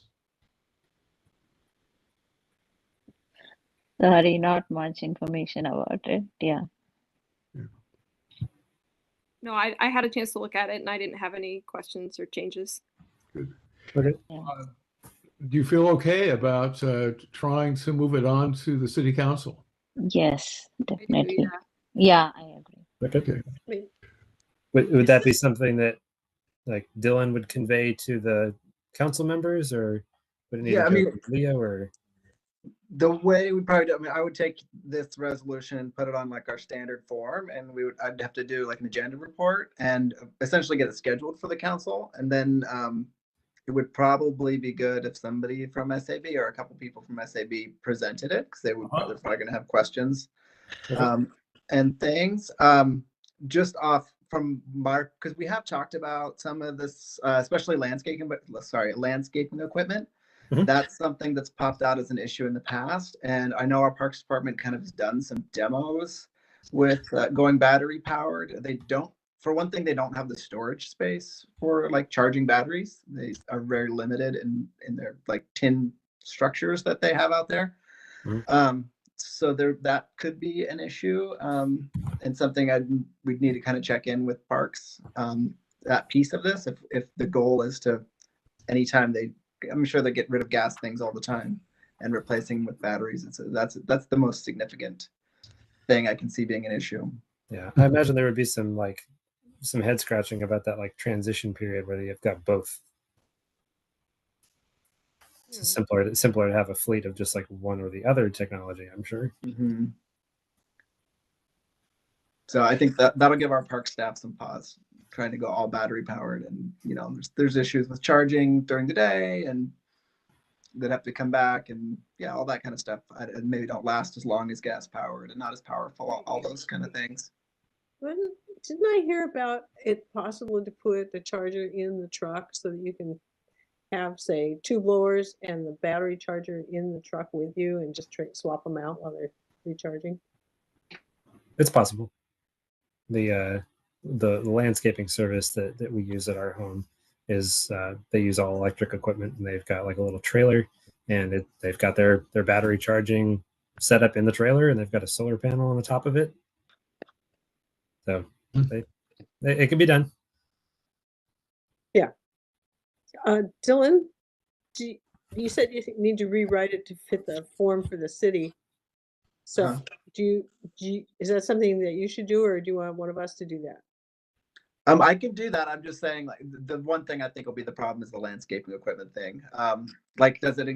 Sorry, not much information about it. Yeah. No, I had a chance to look at it and I didn't have any questions or changes. Good. Okay. Do you feel okay about trying to move it on to the city council? Yes, definitely. yeah. Yeah, I agree. Okay. Would that be something that like Dylan would convey to the council members, or would it need to go to Leo, or? The way we probably do, I would take this resolution and put it on like our standard form, and I'd have to do like an agenda report and essentially get it scheduled for the council. And then it would probably be good if somebody from SAB or a couple people from SAB presented it, because they're probably going to have questions and things. Just off from Mark, because we have talked about some of this, especially landscaping equipment. That's something that's popped out as an issue in the past. And I know our Parks Department kind of has done some demos with going battery powered. For one thing, they don't have the storage space for like charging batteries. They are very limited in their like tin structures that they have out there. So that could be an issue, and something we'd need to kind of check in with Parks, that piece of this, if the goal is to, anytime I'm sure they get rid of gas things all the time and replacing with batteries. That's the most significant thing I can see being an issue. Yeah, I imagine there would be some head scratching about that like transition period where you've got both. It's simpler to have a fleet of just like one or the other technology, I'm sure. So I think that'll give our park staff some pause, trying to go all battery powered, and there's issues with charging during the day, and they'd have to come back, and all that kind of stuff. And maybe don't last as long as gas powered and not as powerful, all those kind of things. Didn't I hear about it possible to put the charger in the truck so that you can have, say, 2 blowers and the battery charger in the truck with you and just swap them out while they're recharging? It's possible. The landscaping service that we use at our home is they use all electric equipment, and they've got like a little trailer, and they've got their battery charging set up in the trailer, and they've got a solar panel on the top of it. So it can be done. Yeah. Dylan, you said you need to rewrite it to fit the form for the city. So is that something that you should do, or do you want one of us to do that? I can do that. I'm just saying, like, the one thing I think will be the problem is the landscaping equipment thing. Like, does it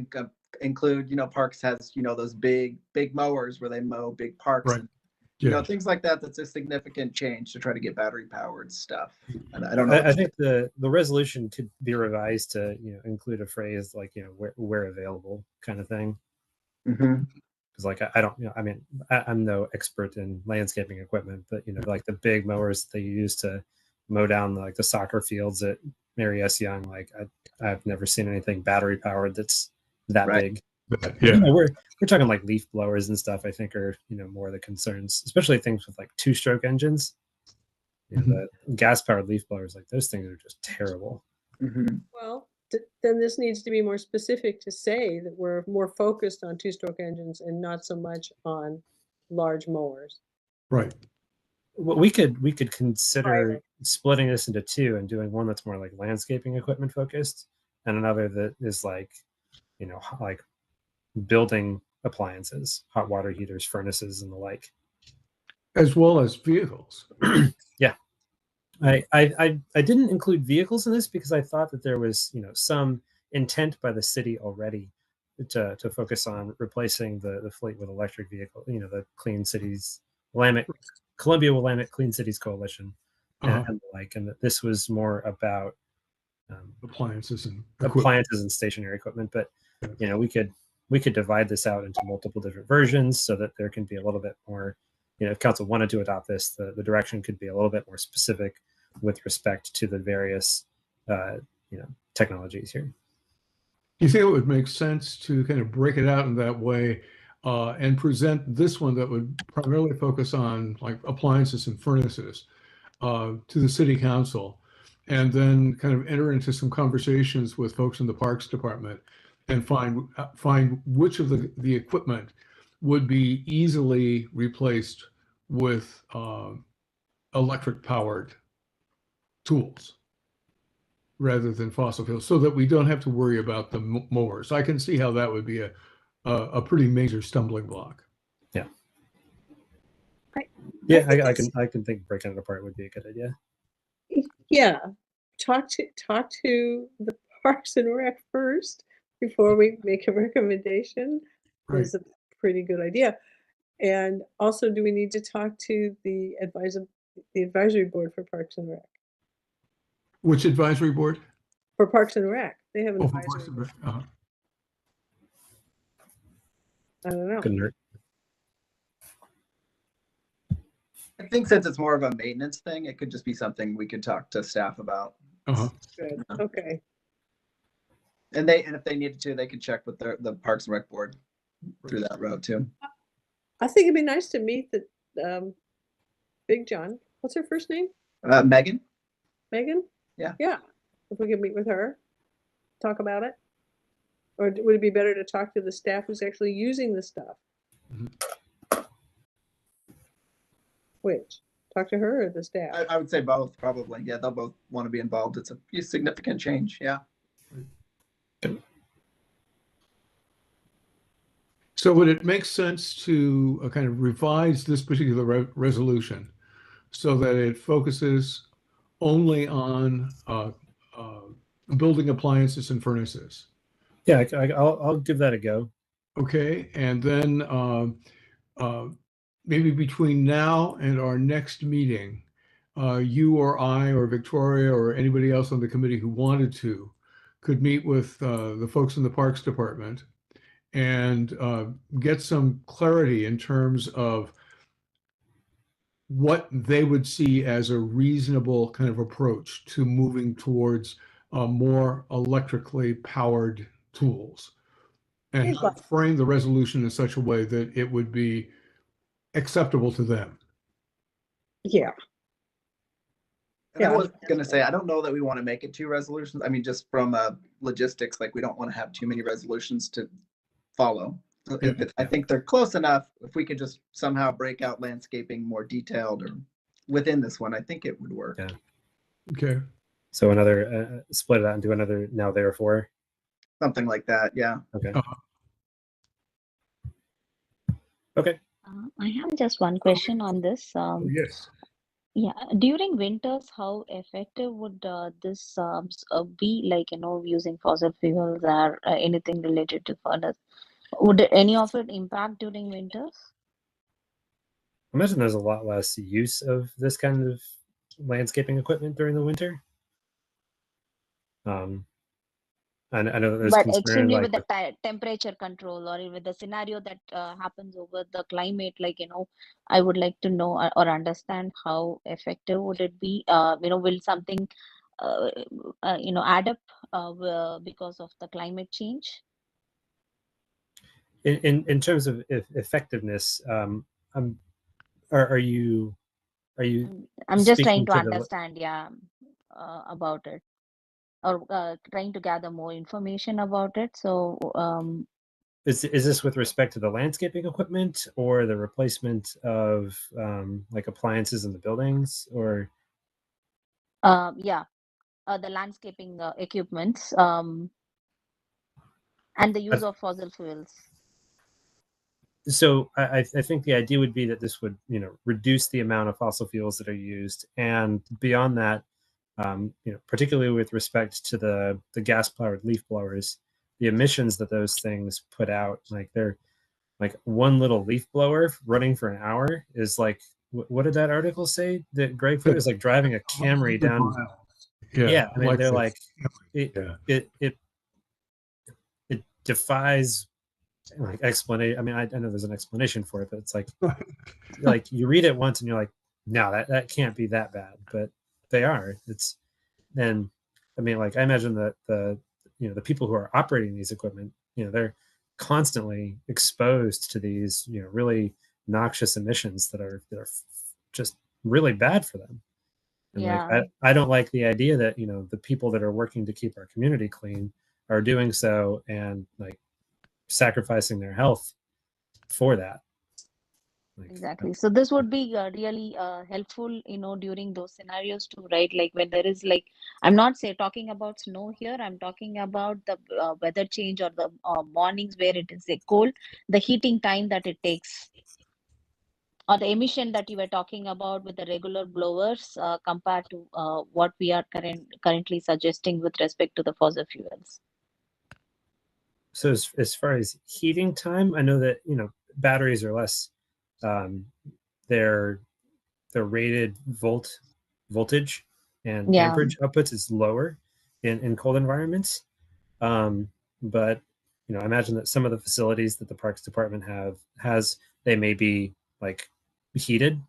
include, Parks has, those big mowers where they mow big parks, right? And, things like that. That's a significant change to try to get battery powered stuff. And I don't know. I think the resolution could be revised to, include a phrase like, where available kind of thing. Because like I don't, I'm no expert in landscaping equipment, but like the big mowers they use to mow down like the soccer fields at Mary S. Young, like I've never seen anything battery powered that's that big. Yeah. We're talking like leaf blowers and stuff. I think are more the concerns, especially things with like 2-stroke engines. The gas-powered leaf blowers, like those things are just terrible. Well, then this needs to be more specific to say that we're more focused on 2-stroke engines and not so much on large mowers. Right. Well, we could consider splitting this into 2 and doing one that's more like landscaping equipment focused, and another that is like, like building appliances, hot water heaters, furnaces, and the like, as well as vehicles. Yeah. I didn't include vehicles in this because I thought that there was some intent by the city already to focus on replacing the fleet with electric vehicle. The Clean Cities Columbia Willamette Clean Cities Coalition and the like, and that this was more about appliances and stationary equipment. But we could divide this out into multiple different versions so that there can be a little bit more. If council wanted to adopt this, the direction could be a little bit more specific with respect to the various technologies here. Do you think it would make sense to kind of break it out in that way and present this one that would primarily focus on like appliances and furnaces to the city council, and then kind of enter into some conversations with folks in the Parks Department and find which of the equipment would be easily replaced with electric powered tools rather than fossil fuels, so that we don't have to worry about the mowers. I can see how that would be a pretty major stumbling block. Yeah. I can think breaking it apart would be a good idea. Yeah. Talk to the Parks and Rec first before we make a recommendation. Right. Is a pretty good idea. And also, do we need to talk to the advisory board for Parks and Rec? Which advisory board? For Parks and Rec. They have an advisory Parks and Rec. I don't know. Couldn't hurt. I think since it's more of a maintenance thing, it could just be something we could talk to staff about. Good. Okay. And if they needed to, they could check with the Parks and Rec board through that road too. I think it'd be nice to meet the Big John. What's her first name? Megan. Megan? Yeah. Yeah. If we could meet with her, talk about it. Or would it be better to talk to the staff who's actually using the stuff? Which? Talk to her or the staff? I would say both, probably. Yeah, they'll both want to be involved. It's a significant change. Yeah. So would it make sense to kind of revise this particular resolution so that it focuses only on building appliances and furnaces? Yeah, I'll give that a go. Okay, and then maybe between now and our next meeting, you or I or Victoria or anybody else on the committee who wanted to could meet with the folks in the Parks Department and get some clarity in terms of what they would see as a reasonable kind of approach to moving towards more electrically powered tools, and frame the resolution in such a way that it would be acceptable to them. Yeah. And I was going to say, I don't know that we want to make it 2 resolutions. I mean, just from logistics, like we don't want to have too many resolutions to follow. So I think they're close enough. If we could just somehow break out landscaping more detailed or within this one, I think it would work. Yeah. Okay. So another split it out and do another now therefore. Something like that. Yeah. Okay. Okay. I have just one question on this. Yes. Yeah, during winters, how effective would this be? Like, using fossil fuels or anything related to furnace? Would any of it impact during winters? I imagine there's a lot less use of this kind of landscaping equipment during the winter. I know that there's But concern, extremely like, with the temperature control or with the scenario that happens over the climate, like, I would like to know or understand how effective would it be? Will something, add up because of the climate change? In terms of effectiveness, are you I'm just trying speaking to to the understand, yeah, about it, or trying to gather more information about it. So, is this with respect to the landscaping equipment or the replacement of like appliances in the buildings, or yeah, the landscaping equipments, and the use of fossil fuels. so I think the idea would be that this would, you know, reduce the amount of fossil fuels that are used, and beyond that, you know, particularly with respect to the gas powered leaf blowers, the emissions that those things put out, like they're like one little leaf blower running for an hour is like, what did that article say that Greg put? It was like driving a Camry down. Yeah, I mean, they're like, it yeah. it defies like explanation. I mean, I know there's an explanation for it, but it's like you read it once and you're like, no, that can't be that bad, but they are. It's and I mean, like I imagine that the you know the people who are operating these equipment, you know, they're constantly exposed to these, you know, really noxious emissions that are just really bad for them. And like Yeah, I don't like the idea that, you know, the people that are working to keep our community clean are doing so and like sacrificing their health for that. Like, exactly. So this would be really helpful, during those scenarios too, right? Like when there is like, I'm not talking about snow here. I'm talking about the weather change or the mornings where it is cold, the heating time that it takes, or the emission that you were talking about with the regular blowers compared to what we are currently suggesting with respect to the fossil fuels. so as far as heating time, I know that, you know, batteries are less, their rated voltage and Yeah, amperage outputs is lower in cold environments. But you know, I imagine that some of the facilities that the Parks Department they may be like heated.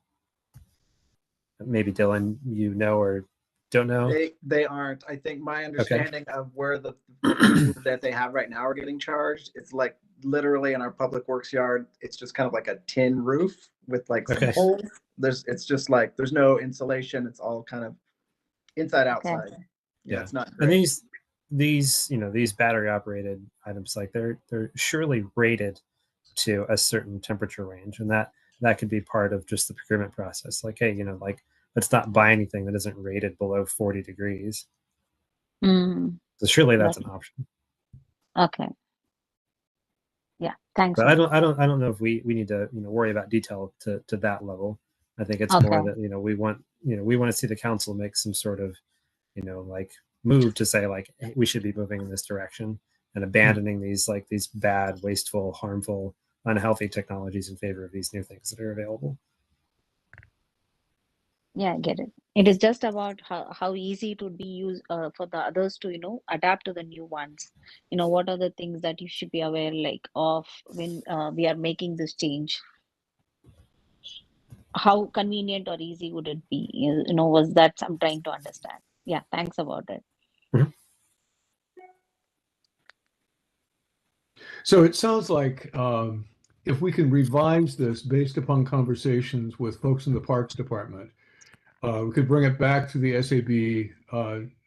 Maybe Dylan, you know or don't know. They aren't. I think my Okay. understanding of where the few that they have right now are getting charged, it's like literally in our public works yard, it's just kind of like a tin roof with like some Okay. holes. It's just like there's no insulation. It's all kind of inside okay. outside. Yeah, Yeah. it's not And great. these you know, these battery operated items, like they're surely rated to a certain temperature range, and that could be part of just the procurement process. Like, hey, you know, like let's not buy anything that isn't rated below 40 degrees. Mm, So surely that's got an it. option. Okay. Yeah, thanks. But I don't know if we need to, you know, worry about detail to that level. I think it's Okay. more that, you know, we want to see the council make some sort of, you know, like move to say like, hey, we should be moving in this direction and abandoning these bad, wasteful, harmful, unhealthy technologies in favor of these new things that are available. Yeah, I get it. It is just about how easy it would be used for the others to, adapt to the new ones. What are the things that you should be aware like of when we are making this change? How convenient or easy would it be? Was that I'm trying to understand. Yeah, thanks about it. Mm-hmm. So it sounds like if we can revise this based upon conversations with folks in the Parks Department, we could bring it back to the SAB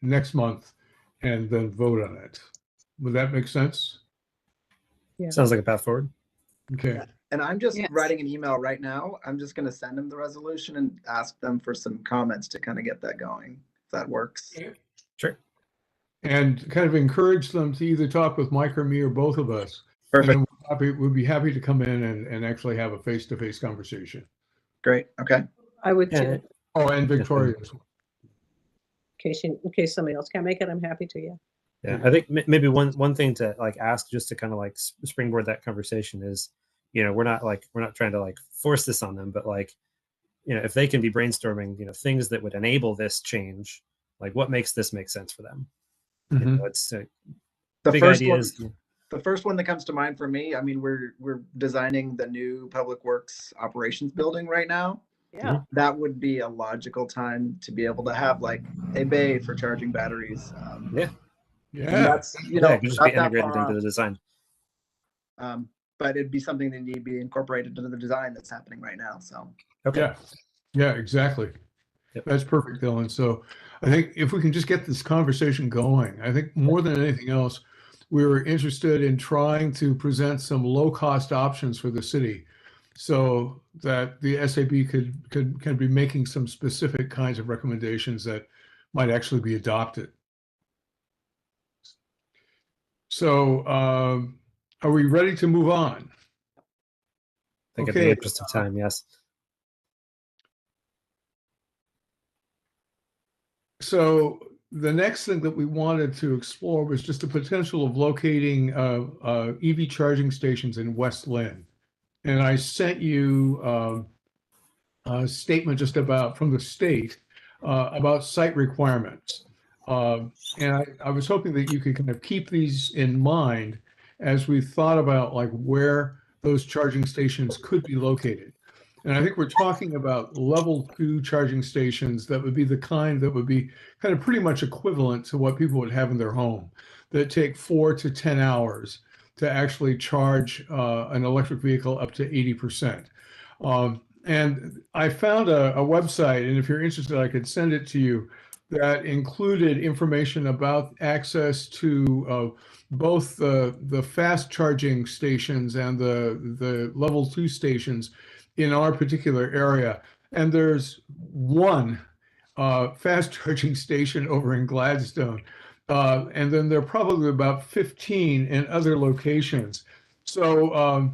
next month and then vote on it. Would that make sense? Yeah. Sounds like a path forward. Okay. Yeah. And I'm just Yes. writing an email right now. I'm just going to send them the resolution and ask them for some comments to kind of get that going, if that works. Sure. And kind of encourage them to either talk with Mike or me or both of us. Perfect. And then we'd be happy to come in and actually have a face-to-face conversation. Great. Okay. I would too. Yeah. Oh, and Victoria as well. In case somebody else can't make it, I'm happy to. Yeah. Yeah, I think maybe one thing to like ask, just to kind of like springboard that conversation, is, you know, we're not trying to like force this on them, but like, you know, if they can be brainstorming, you know, things that would enable this change, like what makes this make sense for them. You know, it's The big first ideas. one, the first one that comes to mind for me, I mean, we're designing the new public works operations building right now. Yeah. That would be a logical time to be able to have like a bay for charging batteries. Yeah. And that's, Yeah. you know, Yeah, it could just be not that integrated far into off. the design. but it'd be something that need to be incorporated into the design that's happening right now. So Okay. Yeah, exactly. Yep. That's perfect, Dylan. So I think if we can just get this conversation going, I think more than anything else, we were interested in trying to present some low-cost options for the city so that the SAB can be making some specific kinds of recommendations that might actually be adopted. So are we ready to move on? I think in the interest of time, yes. So the next thing that we wanted to explore was just the potential of locating EV charging stations in West Linn. And I sent you a statement just about from the state about site requirements. And I was hoping that you could kind of keep these in mind as we thought about like where those charging stations could be located. And I think we're talking about level 2 charging stations that would be the kind that would be kind of pretty much equivalent to what people would have in their home, that take 4 to 10 hours to actually charge an electric vehicle up to 80%. And I found a website, and if you're interested, I could send it to you, that included information about access to both the fast charging stations and the level 2 stations in our particular area. And there's one fast charging station over in Gladstone. And then there are probably about 15 in other locations. So,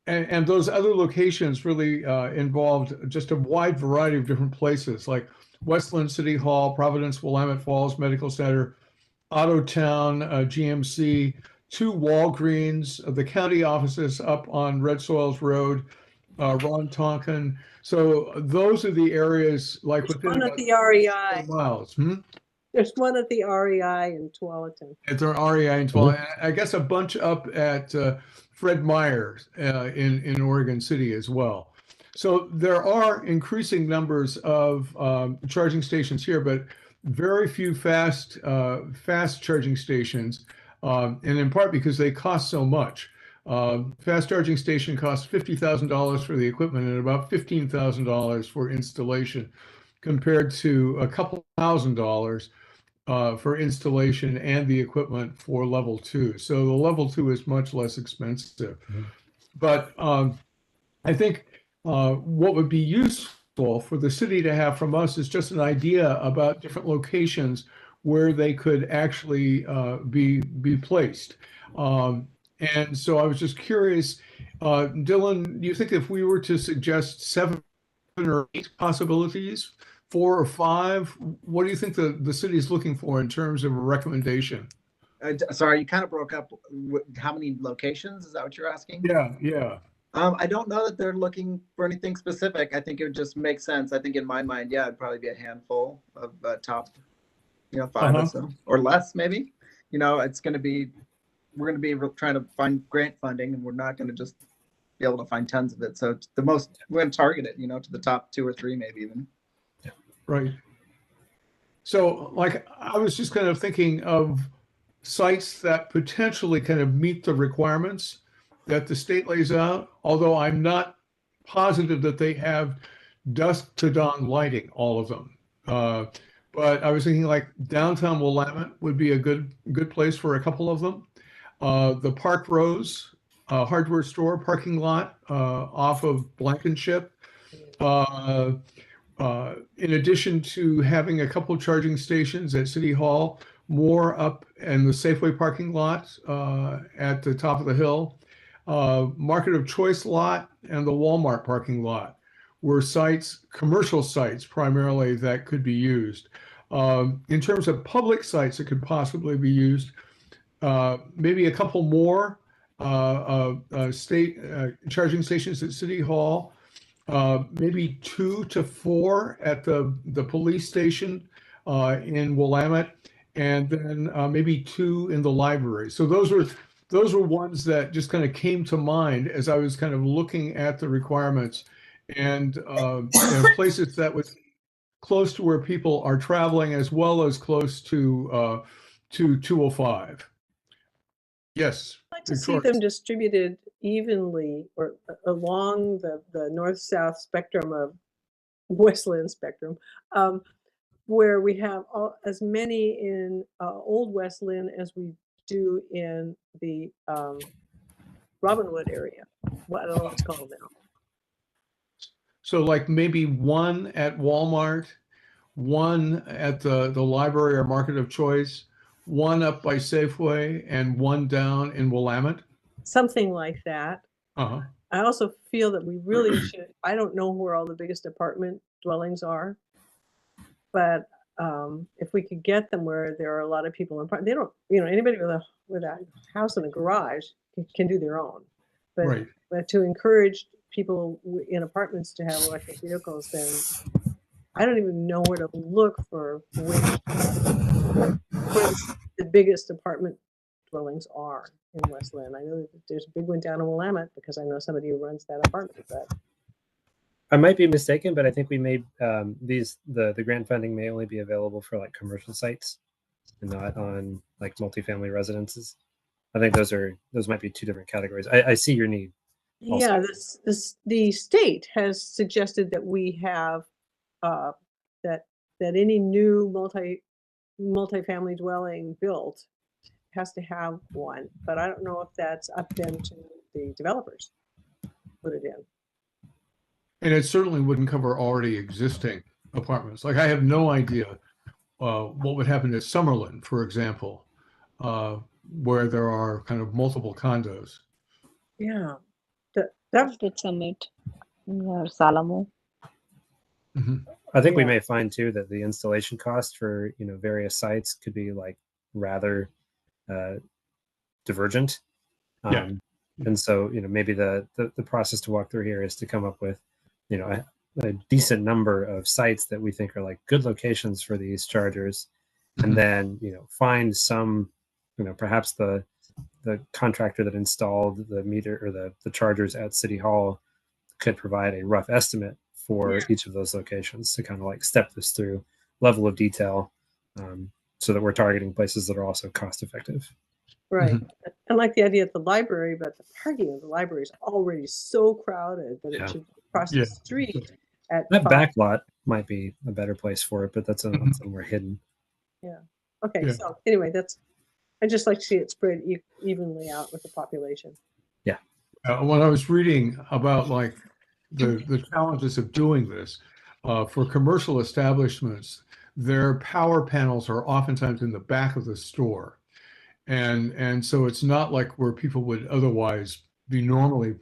and those other locations really involved just a wide variety of different places, like West Linn City Hall, Providence, Willamette Falls Medical Center, Ottotown, GMC, 2 Walgreens, the county offices up on Red Soils Road, Ron Tonkin. So those are the areas like There's within one at about the REI. 4 miles. There's one at the REI in Tualatin. At the REI in Tualatin. I guess a bunch up at Fred Meyer in Oregon City as well. So there are increasing numbers of charging stations here, but very few fast charging stations, and in part because they cost so much. Fast charging station costs $50,000 for the equipment and about $15,000 for installation, compared to a couple $1,000 for installation and the equipment for level 2. So the level 2 is much less expensive. Mm-hmm. But I think what would be useful for the city to have from us is just an idea about different locations where they could actually be placed. And so I was just curious, Dylan, do you think if we were to suggest 7 or 8 possibilities, 4 or 5, what do you think the city is looking for in terms of a recommendation? Sorry, you kind of broke up. How many locations? Is that what you're asking? Yeah. I don't know that they're looking for anything specific. I think it would just make sense. I think in my mind, yeah, it'd probably be a handful of top, 5 or so, or less maybe. It's going to be, we're going to be trying to find grant funding, and we're not going to just be able to find tons of it. So it's the most, we're going to target it, to the top 2 or 3 maybe even. Right. So like, I was just kind of thinking of sites that potentially kind of meet the requirements that the state lays out, although I'm not positive that they have dusk to dawn lighting, all of them. But I was thinking like downtown Willamette would be a good place for a couple of them. The Park Rose hardware store parking lot off of Blankenship. In addition to having a couple of charging stations at City Hall, more up in the Safeway parking lot at the top of the hill. Market of Choice lot and the Walmart parking lot were sites, commercial sites primarily, that could be used. In terms of public sites that could possibly be used, maybe a couple more state charging stations at City Hall, maybe 2 to 4 at the police station in Willamette, and then maybe 2 in the library. So those were ones that just kind of came to mind as I was kind of looking at the requirements, and places that was close to where people are traveling, as well as close to 205. Yes. I'd like to see them distributed, evenly or along the north-south spectrum of West Linn spectrum, where we have as many in Old West Linn as we do in the Robinwood area. Well, I don't know what it's called now. So like maybe one at Walmart, one at the library or market of choice, one up by Safeway, and one down in Willamette? Something like that. Uh-huh. I also feel that we really should, I don't know where all the biggest apartment dwellings are, but if we could get them where there are a lot of people in, they don't, anybody with a house and a garage can do their own. But, Right. but to encourage people in apartments to have electric vehicles, then I don't even know where to look for where the biggest apartment dwellings are in West Linn. I know that there's a big one down in Willamette because I know somebody who runs that apartment. But I might be mistaken, but I think we may the grant funding may only be available for like commercial sites and not on like multifamily residences. I think those might be two different categories. I see your need. Also. Yeah, the state has suggested that we have that any new multifamily dwelling built has to have one, but I don't know if that's up then to the developers put it in. And it certainly wouldn't cover already existing apartments. Like I have no idea what would happen at Summerlin, for example, where there are kind of multiple condos. Yeah, That's the Summit or Salamo. Mm-hmm. I think we may find too that the installation cost for various sites could be like rather divergent. Yeah. And so maybe the process to walk through here is to come up with a decent number of sites that we think are like good locations for these chargers, and then find some perhaps the contractor that installed the meter or the chargers at City Hall could provide a rough estimate for each of those locations to kind of like step this through level of detail, so that we're targeting places that are also cost effective. Right. I like the idea at the library, but the parking of the library is already so crowded that it should cross the street at that back lot might be a better place for it, but that's somewhere hidden. Yeah. Okay. So anyway, I just like to see it spread evenly out with the population. Yeah. When I was reading about like the challenges of doing this for commercial establishments, their power panels are oftentimes in the back of the store. And so it's not like where people would otherwise be normally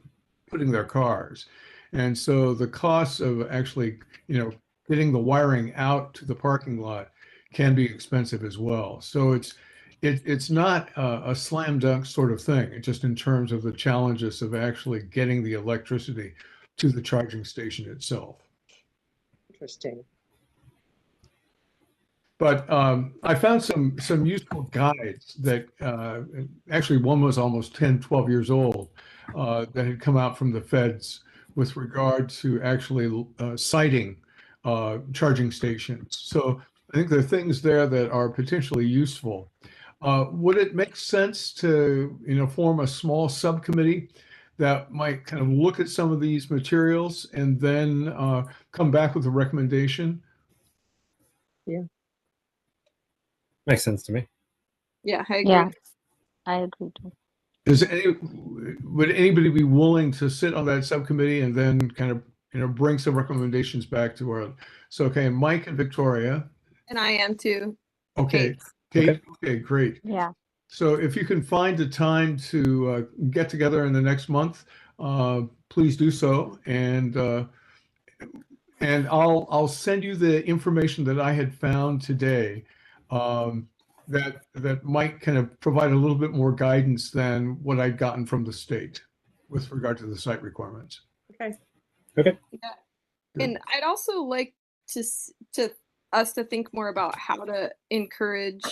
putting their cars. And so the costs of actually, getting the wiring out to the parking lot can be expensive as well. So it's not a slam dunk sort of thing, just in terms of the challenges of actually getting the electricity to the charging station itself. Interesting. But I found some useful guides that actually one was almost 10, 12 years old that had come out from the feds with regard to actually siting charging stations. So I think there are things there that are potentially useful. Would it make sense to form a small subcommittee that might kind of look at some of these materials and then come back with a recommendation? Yeah. Makes sense to me. Yeah, I agree. Yeah, I agree too. Would anybody be willing to sit on that subcommittee and then kind of bring some recommendations back to our? So okay, Mike and Victoria. And I am too. Okay, Kate. Okay, great. Yeah. So if you can find a time to get together in the next month, please do so, and I'll send you the information that I had found today. That might kind of provide a little bit more guidance than what I'd gotten from the state with regard to the site requirements. Okay. Okay. Yeah. And I'd also like to us to think more about how to encourage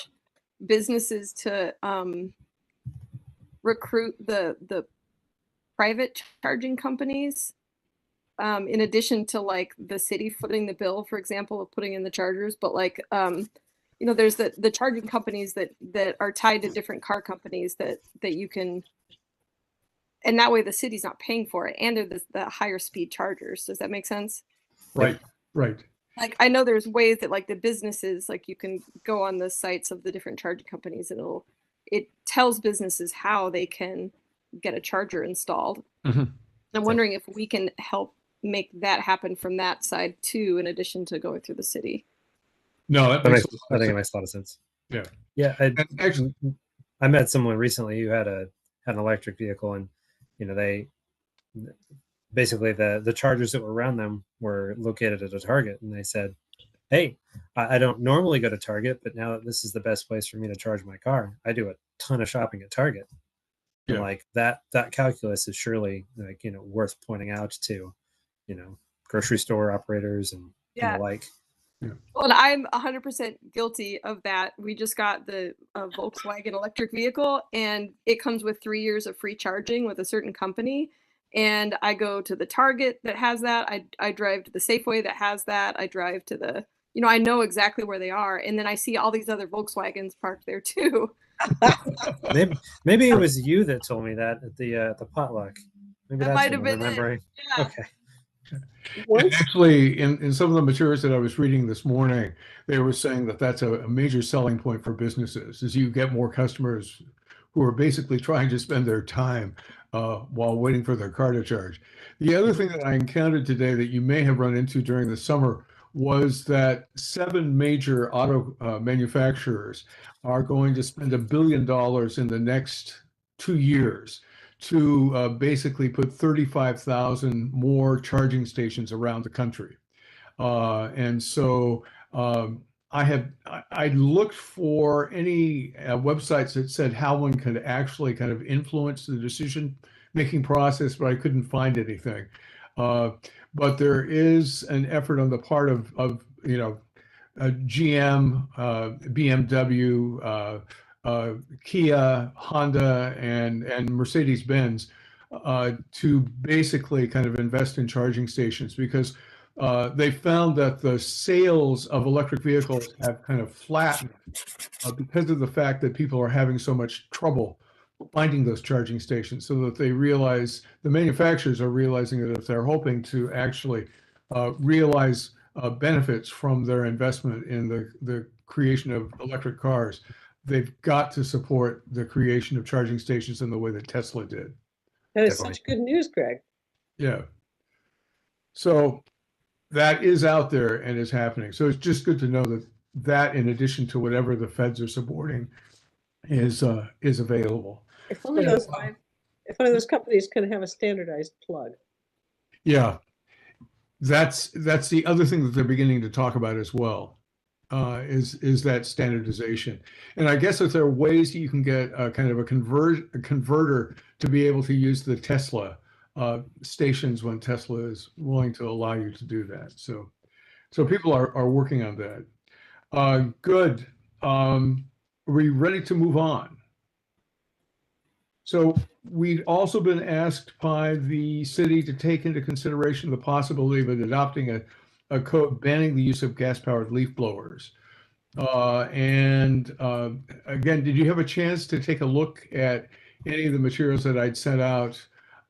businesses to recruit the private charging companies, in addition to like the city footing the bill, for example, of putting in the chargers, but like there's the charging companies that are tied to different car companies that you can and that way the city's not paying for it, and they're the higher speed chargers. Does that make sense? Right, right. Like, I know there's ways that like the businesses, like you can go on the sites of the different charging companies and it tells businesses how they can get a charger installed. Mm-hmm. I'm wondering if we can help make that happen from that side too, in addition to going through the city. No, I think it makes a lot of sense. Yeah. Yeah. Actually, I met someone recently who had an electric vehicle, and they basically the chargers that were around them were located at a Target, and they said, hey, I don't normally go to Target, but now that this is the best place for me to charge my car, I do a ton of shopping at Target. And like that calculus is surely worth pointing out to grocery store operators and the like. Well, and I'm 100% guilty of that. We just got the Volkswagen electric vehicle, and it comes with 3 years of free charging with a certain company. And I go to the Target that has that. I drive to the Safeway that has that. I drive to the, I know exactly where they are. And then I see all these other Volkswagens parked there too. Maybe it was you that told me that at the potluck. Maybe that that's might have been remembering. Yeah. Okay. Actually, in some of the materials that I was reading this morning, they were saying that that's a major selling point for businesses, is you get more customers who are basically trying to spend their time while waiting for their car to charge. The other thing that I encountered today that you may have run into during the summer was that 7 major auto manufacturers are going to spend $1 billion in the next 2 years to basically put 35,000 more charging stations around the country. And so I looked for any websites that said how one could actually kind of influence the decision-making process, but I couldn't find anything. But there is an effort on the part of GM, BMW, Kia, Honda, and Mercedes-Benz to basically kind of invest in charging stations, because they found that the sales of electric vehicles have kind of flattened because of the fact that people are having so much trouble finding those charging stations, so that the manufacturers are realizing that if they're hoping to actually realize benefits from their investment in the creation of electric cars, they've got to support the creation of charging stations in the way that Tesla did. That is such good news, Greg. Yeah. So that is out there and is happening. So it's just good to know that in addition to whatever the feds are supporting is available. If one of those companies can have a standardized plug. Yeah. That's the other thing that they're beginning to talk about as well, is that standardization. And I guess if there are ways you can get a kind of a converter to be able to use the Tesla stations when Tesla is willing to allow you to do that. So people are working on that. Good. Are we ready to move on? So we'd also been asked by the city to take into consideration the possibility of adopting a code banning the use of gas-powered leaf blowers. Again, did you have a chance to take a look at any of the materials that I'd sent out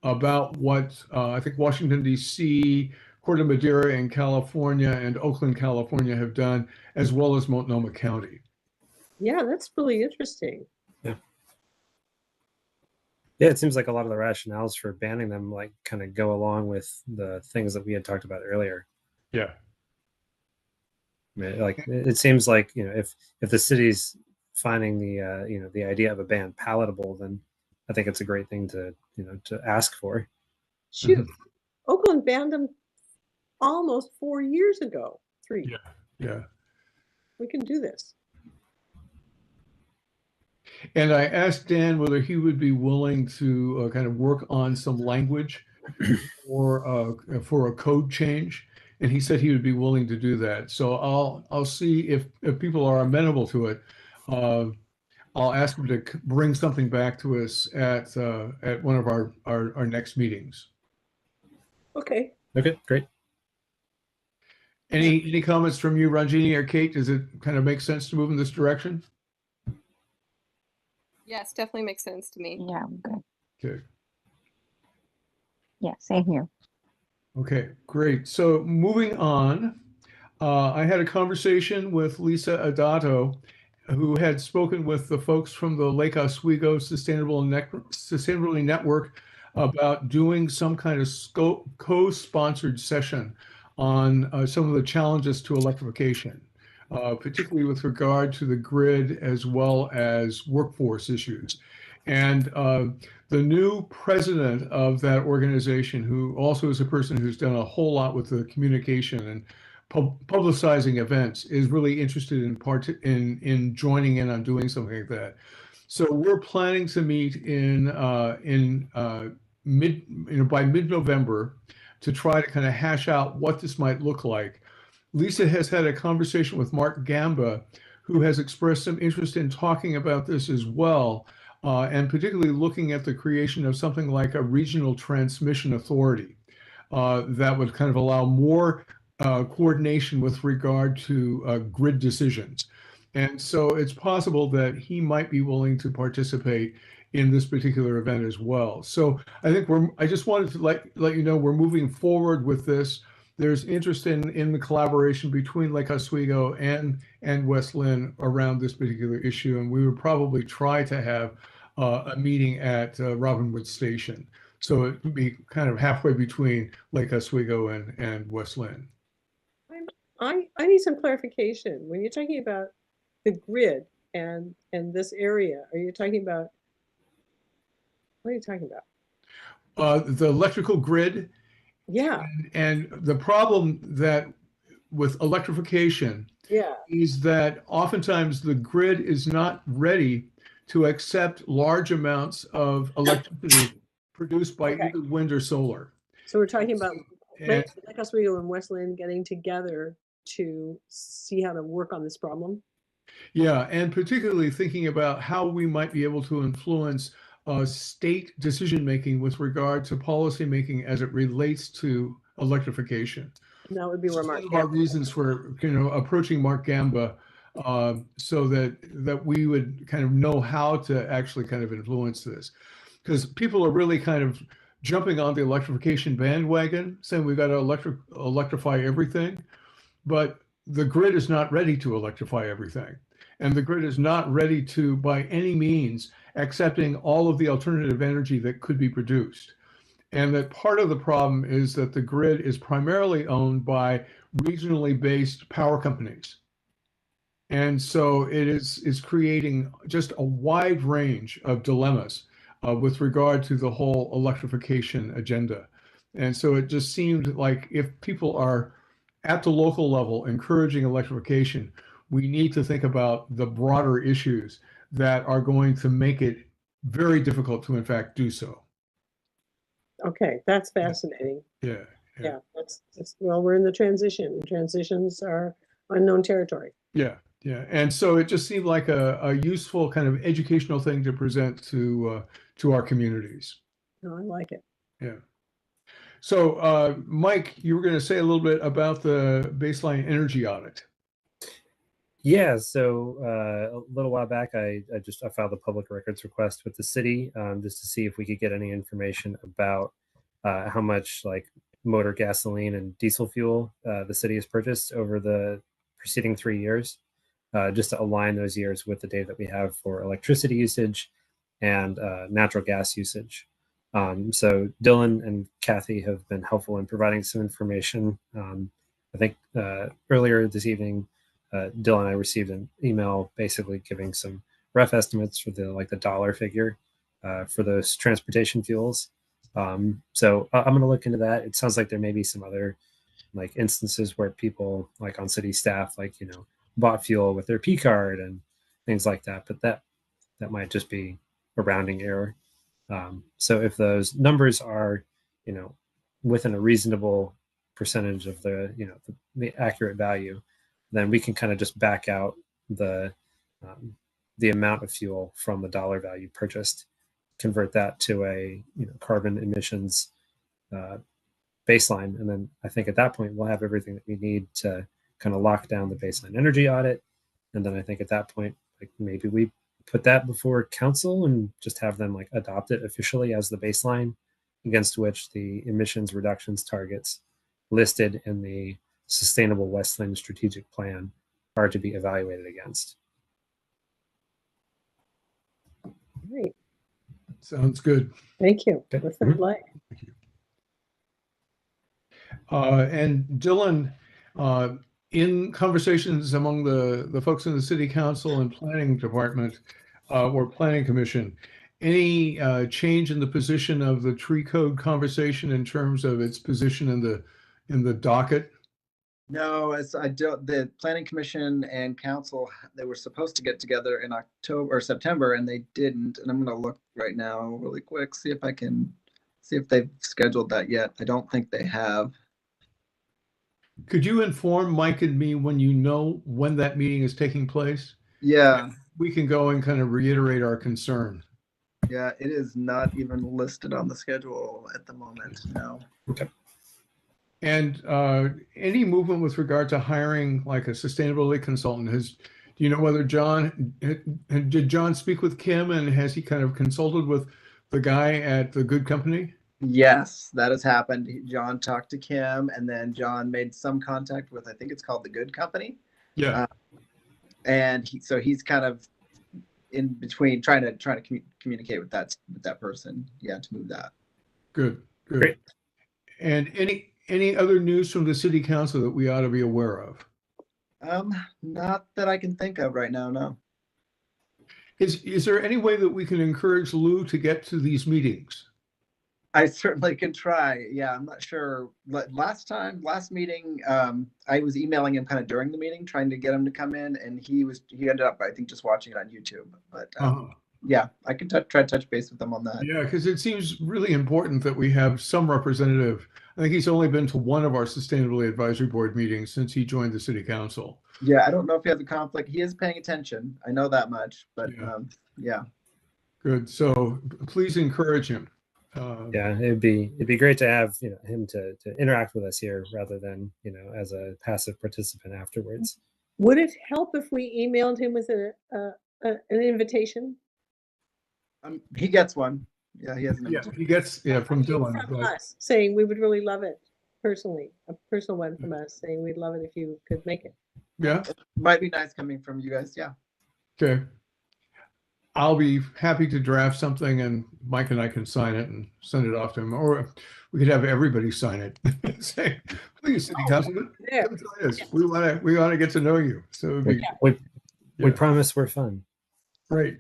about what I think Washington, D.C., Corte Madera in California, and Oakland, California have done, as well as Multnomah County? Yeah, that's really interesting. Yeah, it seems like a lot of the rationales for banning them like kind of go along with the things that we had talked about earlier. Yeah. I mean, like it seems like if the city's finding the the idea of a ban palatable, then I think it's a great thing to to ask for. Shoot, Oakland banned them almost 4 years ago. 3. Yeah. We can do this. And I asked Dan whether he would be willing to kind of work on some language for a code change, and he said he would be willing to do that. So I'll see if people are amenable to it. I'll ask him to bring something back to us at one of our next meetings. Okay. Okay, great. Any comments from you, Ranjini or Kate? Does it kind of make sense to move in this direction? Yes, definitely makes sense to me. Yeah, good. Okay. Yeah, same here. Okay, great. So moving on, I had a conversation with Lisa Adato, who had spoken with the folks from the Lake Oswego Sustainability Network about doing some kind of co-sponsored session on some of the challenges to electrification, particularly with regard to the grid as well as workforce issues. And the new president of that organization, who also is a person who's done a whole lot with the communication and publicizing events, is really interested in joining in on doing something like that. So we're planning to meet by mid-November to try to kind of hash out what this might look like. Lisa has had a conversation with Mark Gamba, who has expressed some interest in talking about this as well, and particularly looking at the creation of something like a regional transmission authority that would kind of allow more coordination with regard to grid decisions. And so it's possible that he might be willing to participate in this particular event as well. So I think I just wanted to let you know we're moving forward with this. There's interest in the collaboration between Lake Oswego and West Linn around this particular issue. And we would probably try to have a meeting at Robinwood Station. So it would be kind of halfway between Lake Oswego and West Linn. I need some clarification. When you're talking about the grid and this area, are you talking about, what are you talking about? The electrical grid. Yeah. And the problem that with electrification is that oftentimes the grid is not ready to accept large amounts of electricity produced by either wind or solar. So we're talking about Lake Oswego and West Linn getting together to see how to work on this problem. Yeah, and particularly thinking about how we might be able to influence state decision-making with regard to policy making as it relates to electrification. And that would be where Mark. One of our reasons for approaching Mark Gamba, so that we would kind of know how to actually kind of influence this, because people are really kind of jumping on the electrification bandwagon, saying we've got to electrify everything, but the grid is not ready to electrify everything. And the grid is not ready to, by any means, accepting all of the alternative energy that could be produced. And that part of the problem is that the grid is primarily owned by regionally based power companies. And so it is creating just a wide range of dilemmas with regard to the whole electrification agenda. And so it just seemed like if people are at the local level encouraging electrification, we need to think about the broader issues that are going to make it very difficult to, in fact, do so. Okay, that's fascinating. Yeah. That's well, we're in the transition. Transitions are unknown territory. Yeah. And so it just seemed like a useful kind of educational thing to present to our communities. No, I like it. Yeah. So, Mike, you were going to say a little bit about the baseline energy audit. Yeah, so a little while back, I filed a public records request with the city just to see if we could get any information about how much like motor gasoline and diesel fuel the city has purchased over the preceding 3 years, just to align those years with the data that we have for electricity usage and natural gas usage. So Dylan and Kathy have been helpful in providing some information. I think earlier this evening, Dylan and I received an email basically giving some rough estimates for the dollar figure for those transportation fuels. So I'm going to look into that. It sounds like there may be some other like instances where people like on city staff, bought fuel with their P card and things like that, but that might just be a rounding error. So if those numbers are, within a reasonable percentage of the accurate value, then we can kind of just back out the amount of fuel from the dollar value purchased, convert that to a carbon emissions baseline, and then I think at that point we'll have everything that we need to kind of lock down the baseline energy audit. And then I think at that point, maybe we put that before council and just have them adopt it officially as the baseline against which the emissions reductions targets listed in the Sustainable West Linn Strategic Plan are to be evaluated against. Great. Sounds good. Thank you. Okay. With that light. Thank you. And Dylan, in conversations among the folks in the city council and planning department or planning commission, any change in the position of the tree code conversation in terms of its position in the docket? No, as I don't, the planning commission and council, they were supposed to get together in October or September, and they didn't. And I'm going to look right now really quick, see if I can see if they've scheduled that yet. I don't think they have. Could you inform Mike and me when you know when that meeting is taking place? Yeah, We can go and kind of reiterate our concern. yeah, it is not even listed on the schedule at the moment. No. Okay. And any movement with regard to hiring like a sustainability consultant? Do you know whether did John speak with Kim, and has he kind of consulted with the guy at the Good Company? Yes, that has happened. John talked to Kim, and then John made some contact with, I think it's called the Good Company. Yeah. And so he's kind of in between trying to communicate with that person. Yeah, to move that. Good. Great. And any other news from the city council that we ought to be aware of? Not that I can think of right now, no. Is there any way that we can encourage Lou to get to these meetings? I certainly can try. Yeah, I'm not sure. Last meeting, I was emailing him kind of during the meeting, trying to get him to come in, and he ended up, I think, just watching it on YouTube. But yeah, I can try to touch base with him on that. Yeah, because it seems really important that we have some representative. I think he's only been to one of our Sustainability Advisory Board meetings since he joined the city council. Yeah, I don't know if he has a conflict. He is paying attention. I know that much, but yeah. Good. So please encourage him. Yeah, it'd be great to have him to interact with us here rather than as a passive participant afterwards. Would it help if we emailed him with an invitation? He gets one. Yeah, he has an invitation. He gets from Dylan. From us, saying we would really love it personally, a personal one from us saying we'd love it if you could make it. Yeah, it might be nice coming from you guys. Yeah. Okay. I'll be happy to draft something, and Mike and I can sign it and send it off to him, or we could have everybody sign it. Say, please, city councilman, come join us. We want to get to know you. So we promise we're fun. Right.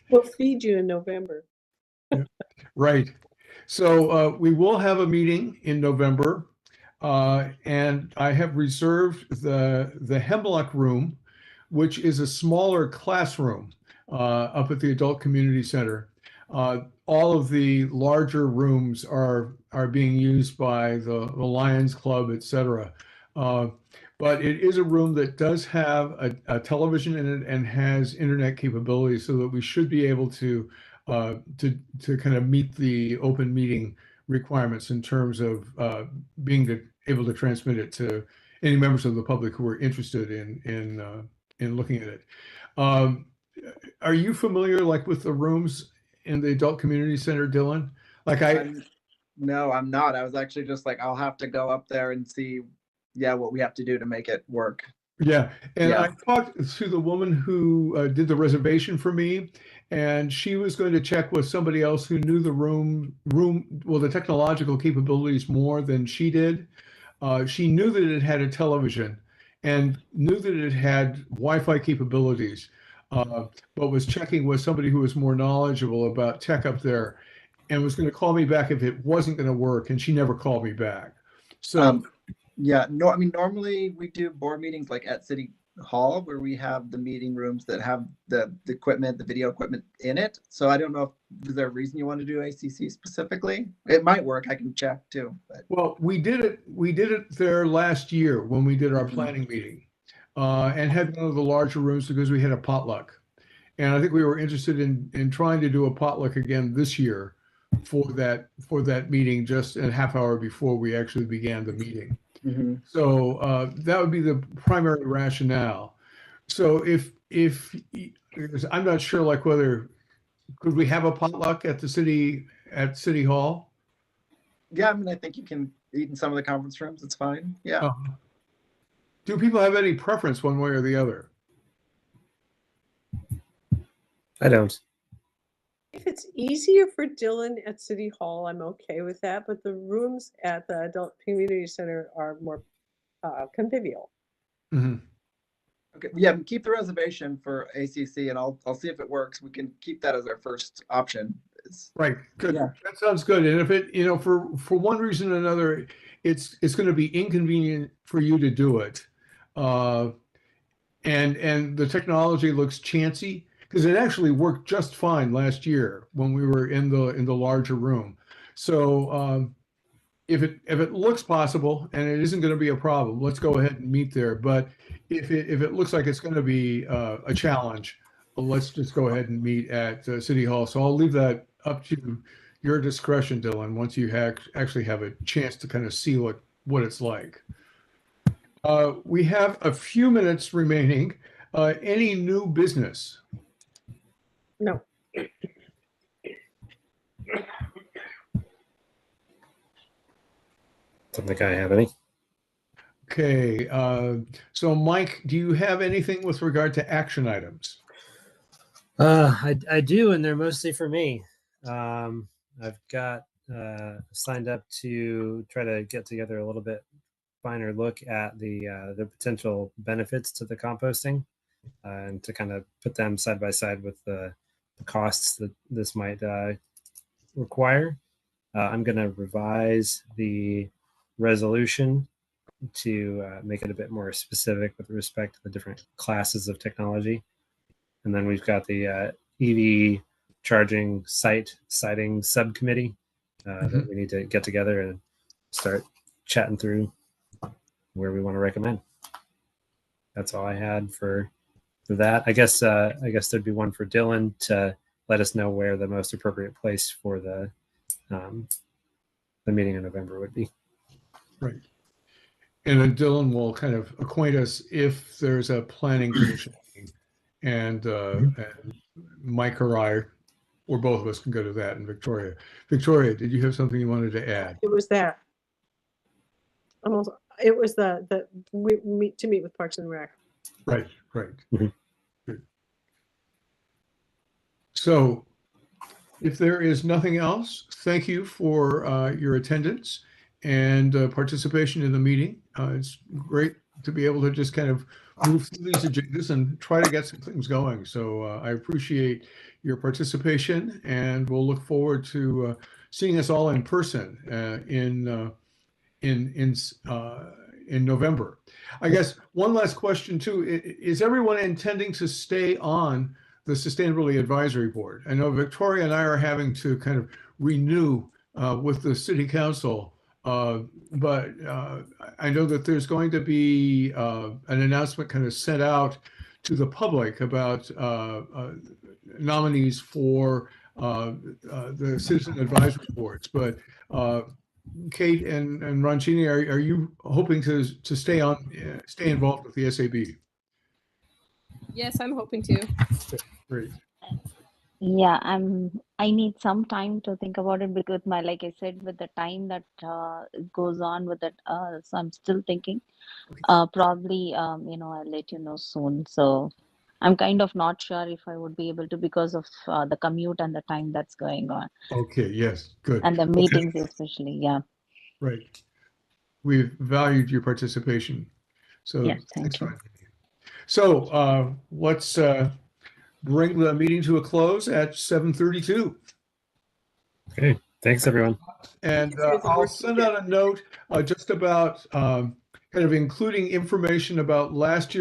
We'll feed you in November. Right. So we will have a meeting in November, and I have reserved the Hemlock Room, which is a smaller classroom up at the Adult Community Center. All of the larger rooms are being used by the Lions Club, etc. But it is a room that does have a television in it and has internet capability, so that we should be able to kind of meet the open meeting requirements in terms of being able to transmit it to any members of the public who are interested in looking at it. Are you familiar with the rooms in the Adult Community Center, Dylan? No, I'm not. I was actually just I'll have to go up there and see what we have to do to make it work. Yeah. And I talked to the woman who did the reservation for me, and she was going to check with somebody else who knew the technological capabilities more than she did. She knew that it had a television and knew that it had Wi-Fi capabilities, but was checking with somebody who was more knowledgeable about tech up there, and was going to call me back if it wasn't going to work, and she never called me back. So no, I mean, normally we do board meetings at City Hall, where we have the meeting rooms that have the equipment, the video equipment in it. So I don't know is there a reason you want to do ACC specifically? It might work. I can check too. But. Well, we did it there last year when we did our planning meeting, and had one of the larger rooms because we had a potluck. And I think we were interested in trying to do a potluck again this year for that meeting, just a half hour before we actually began the meeting. Mm-hmm. So that would be the primary rationale. So if I'm not sure whether could we have a potluck at City Hall? Yeah, I mean, I think you can eat in some of the conference rooms. It's fine. Yeah. Do people have any preference one way or the other? I don't. If it's easier for Dylan at City Hall, I'm okay with that, but the rooms at the Adult Community Center are more convivial. Mm-hmm. Okay. Yeah, keep the reservation for ACC, and I'll see if it works. We can keep that as our first option. Right. Good. Yeah. That sounds good. And if it, for one reason or another, it's going to be inconvenient for you to do it, and the technology looks chancy, because it actually worked just fine last year when we were in the larger room. So if it looks possible and it isn't going to be a problem, let's go ahead and meet there. But if it looks like it's going to be a challenge, let's just go ahead and meet at City Hall. So I'll leave that up to your discretion, Dylan, once you actually have a chance to kind of see what it's like. We have a few minutes remaining. Any new business? No. Don't think I have any. Okay. So Mike, do you have anything with regard to action items? I do, and they're mostly for me. I've got signed up to try to get together a little bit finer look at the potential benefits to the composting, and to kind of put them side by side with the costs that this might require. I'm going to revise the resolution to make it a bit more specific with respect to the different classes of technology. And then we've got the EV charging siting subcommittee that we need to get together and start chatting through where we want to recommend. That's all I had for that. I guess there'd be one for Dylan to let us know where the most appropriate place for the meeting in November would be. Right. And then Dylan will kind of acquaint us if there's a planning commission meeting, and Mike or I, or both of us, can go to that. And Victoria, did you have something you wanted to add? It was that. Almost. It was the we meet with Parks and Rec. Right. Mhm. Good. So, if there is nothing else, thank you for your attendance and participation in the meeting. It's great to be able to just kind of move through these agendas and try to get some things going. So I appreciate your participation, and we'll look forward to seeing us all in person in November. I guess one last question too: is everyone intending to stay on the Sustainability Advisory Board? I know Victoria and I are having to kind of renew with the City Council, but I know that there's going to be an announcement kind of sent out to the public about nominees for the Citizen Advisory Boards. But Kate and Ronchini, are you hoping to stay involved with the SAB? Yes, I'm hoping to. Great. Yeah, I need some time to think about it, because like I said, with the time that goes on with it, so I'm still thinking. Probably, I'll let you know soon. So I'm kind of not sure if I would be able to, because of the commute and the time that's going on. Okay, yes, good. And the meetings especially, yeah. Right. We've valued your participation. So yes, thank you. So let's bring the meeting to a close at 7:32. Okay, thanks everyone. And I'll send out a note just about kind of including information about last year.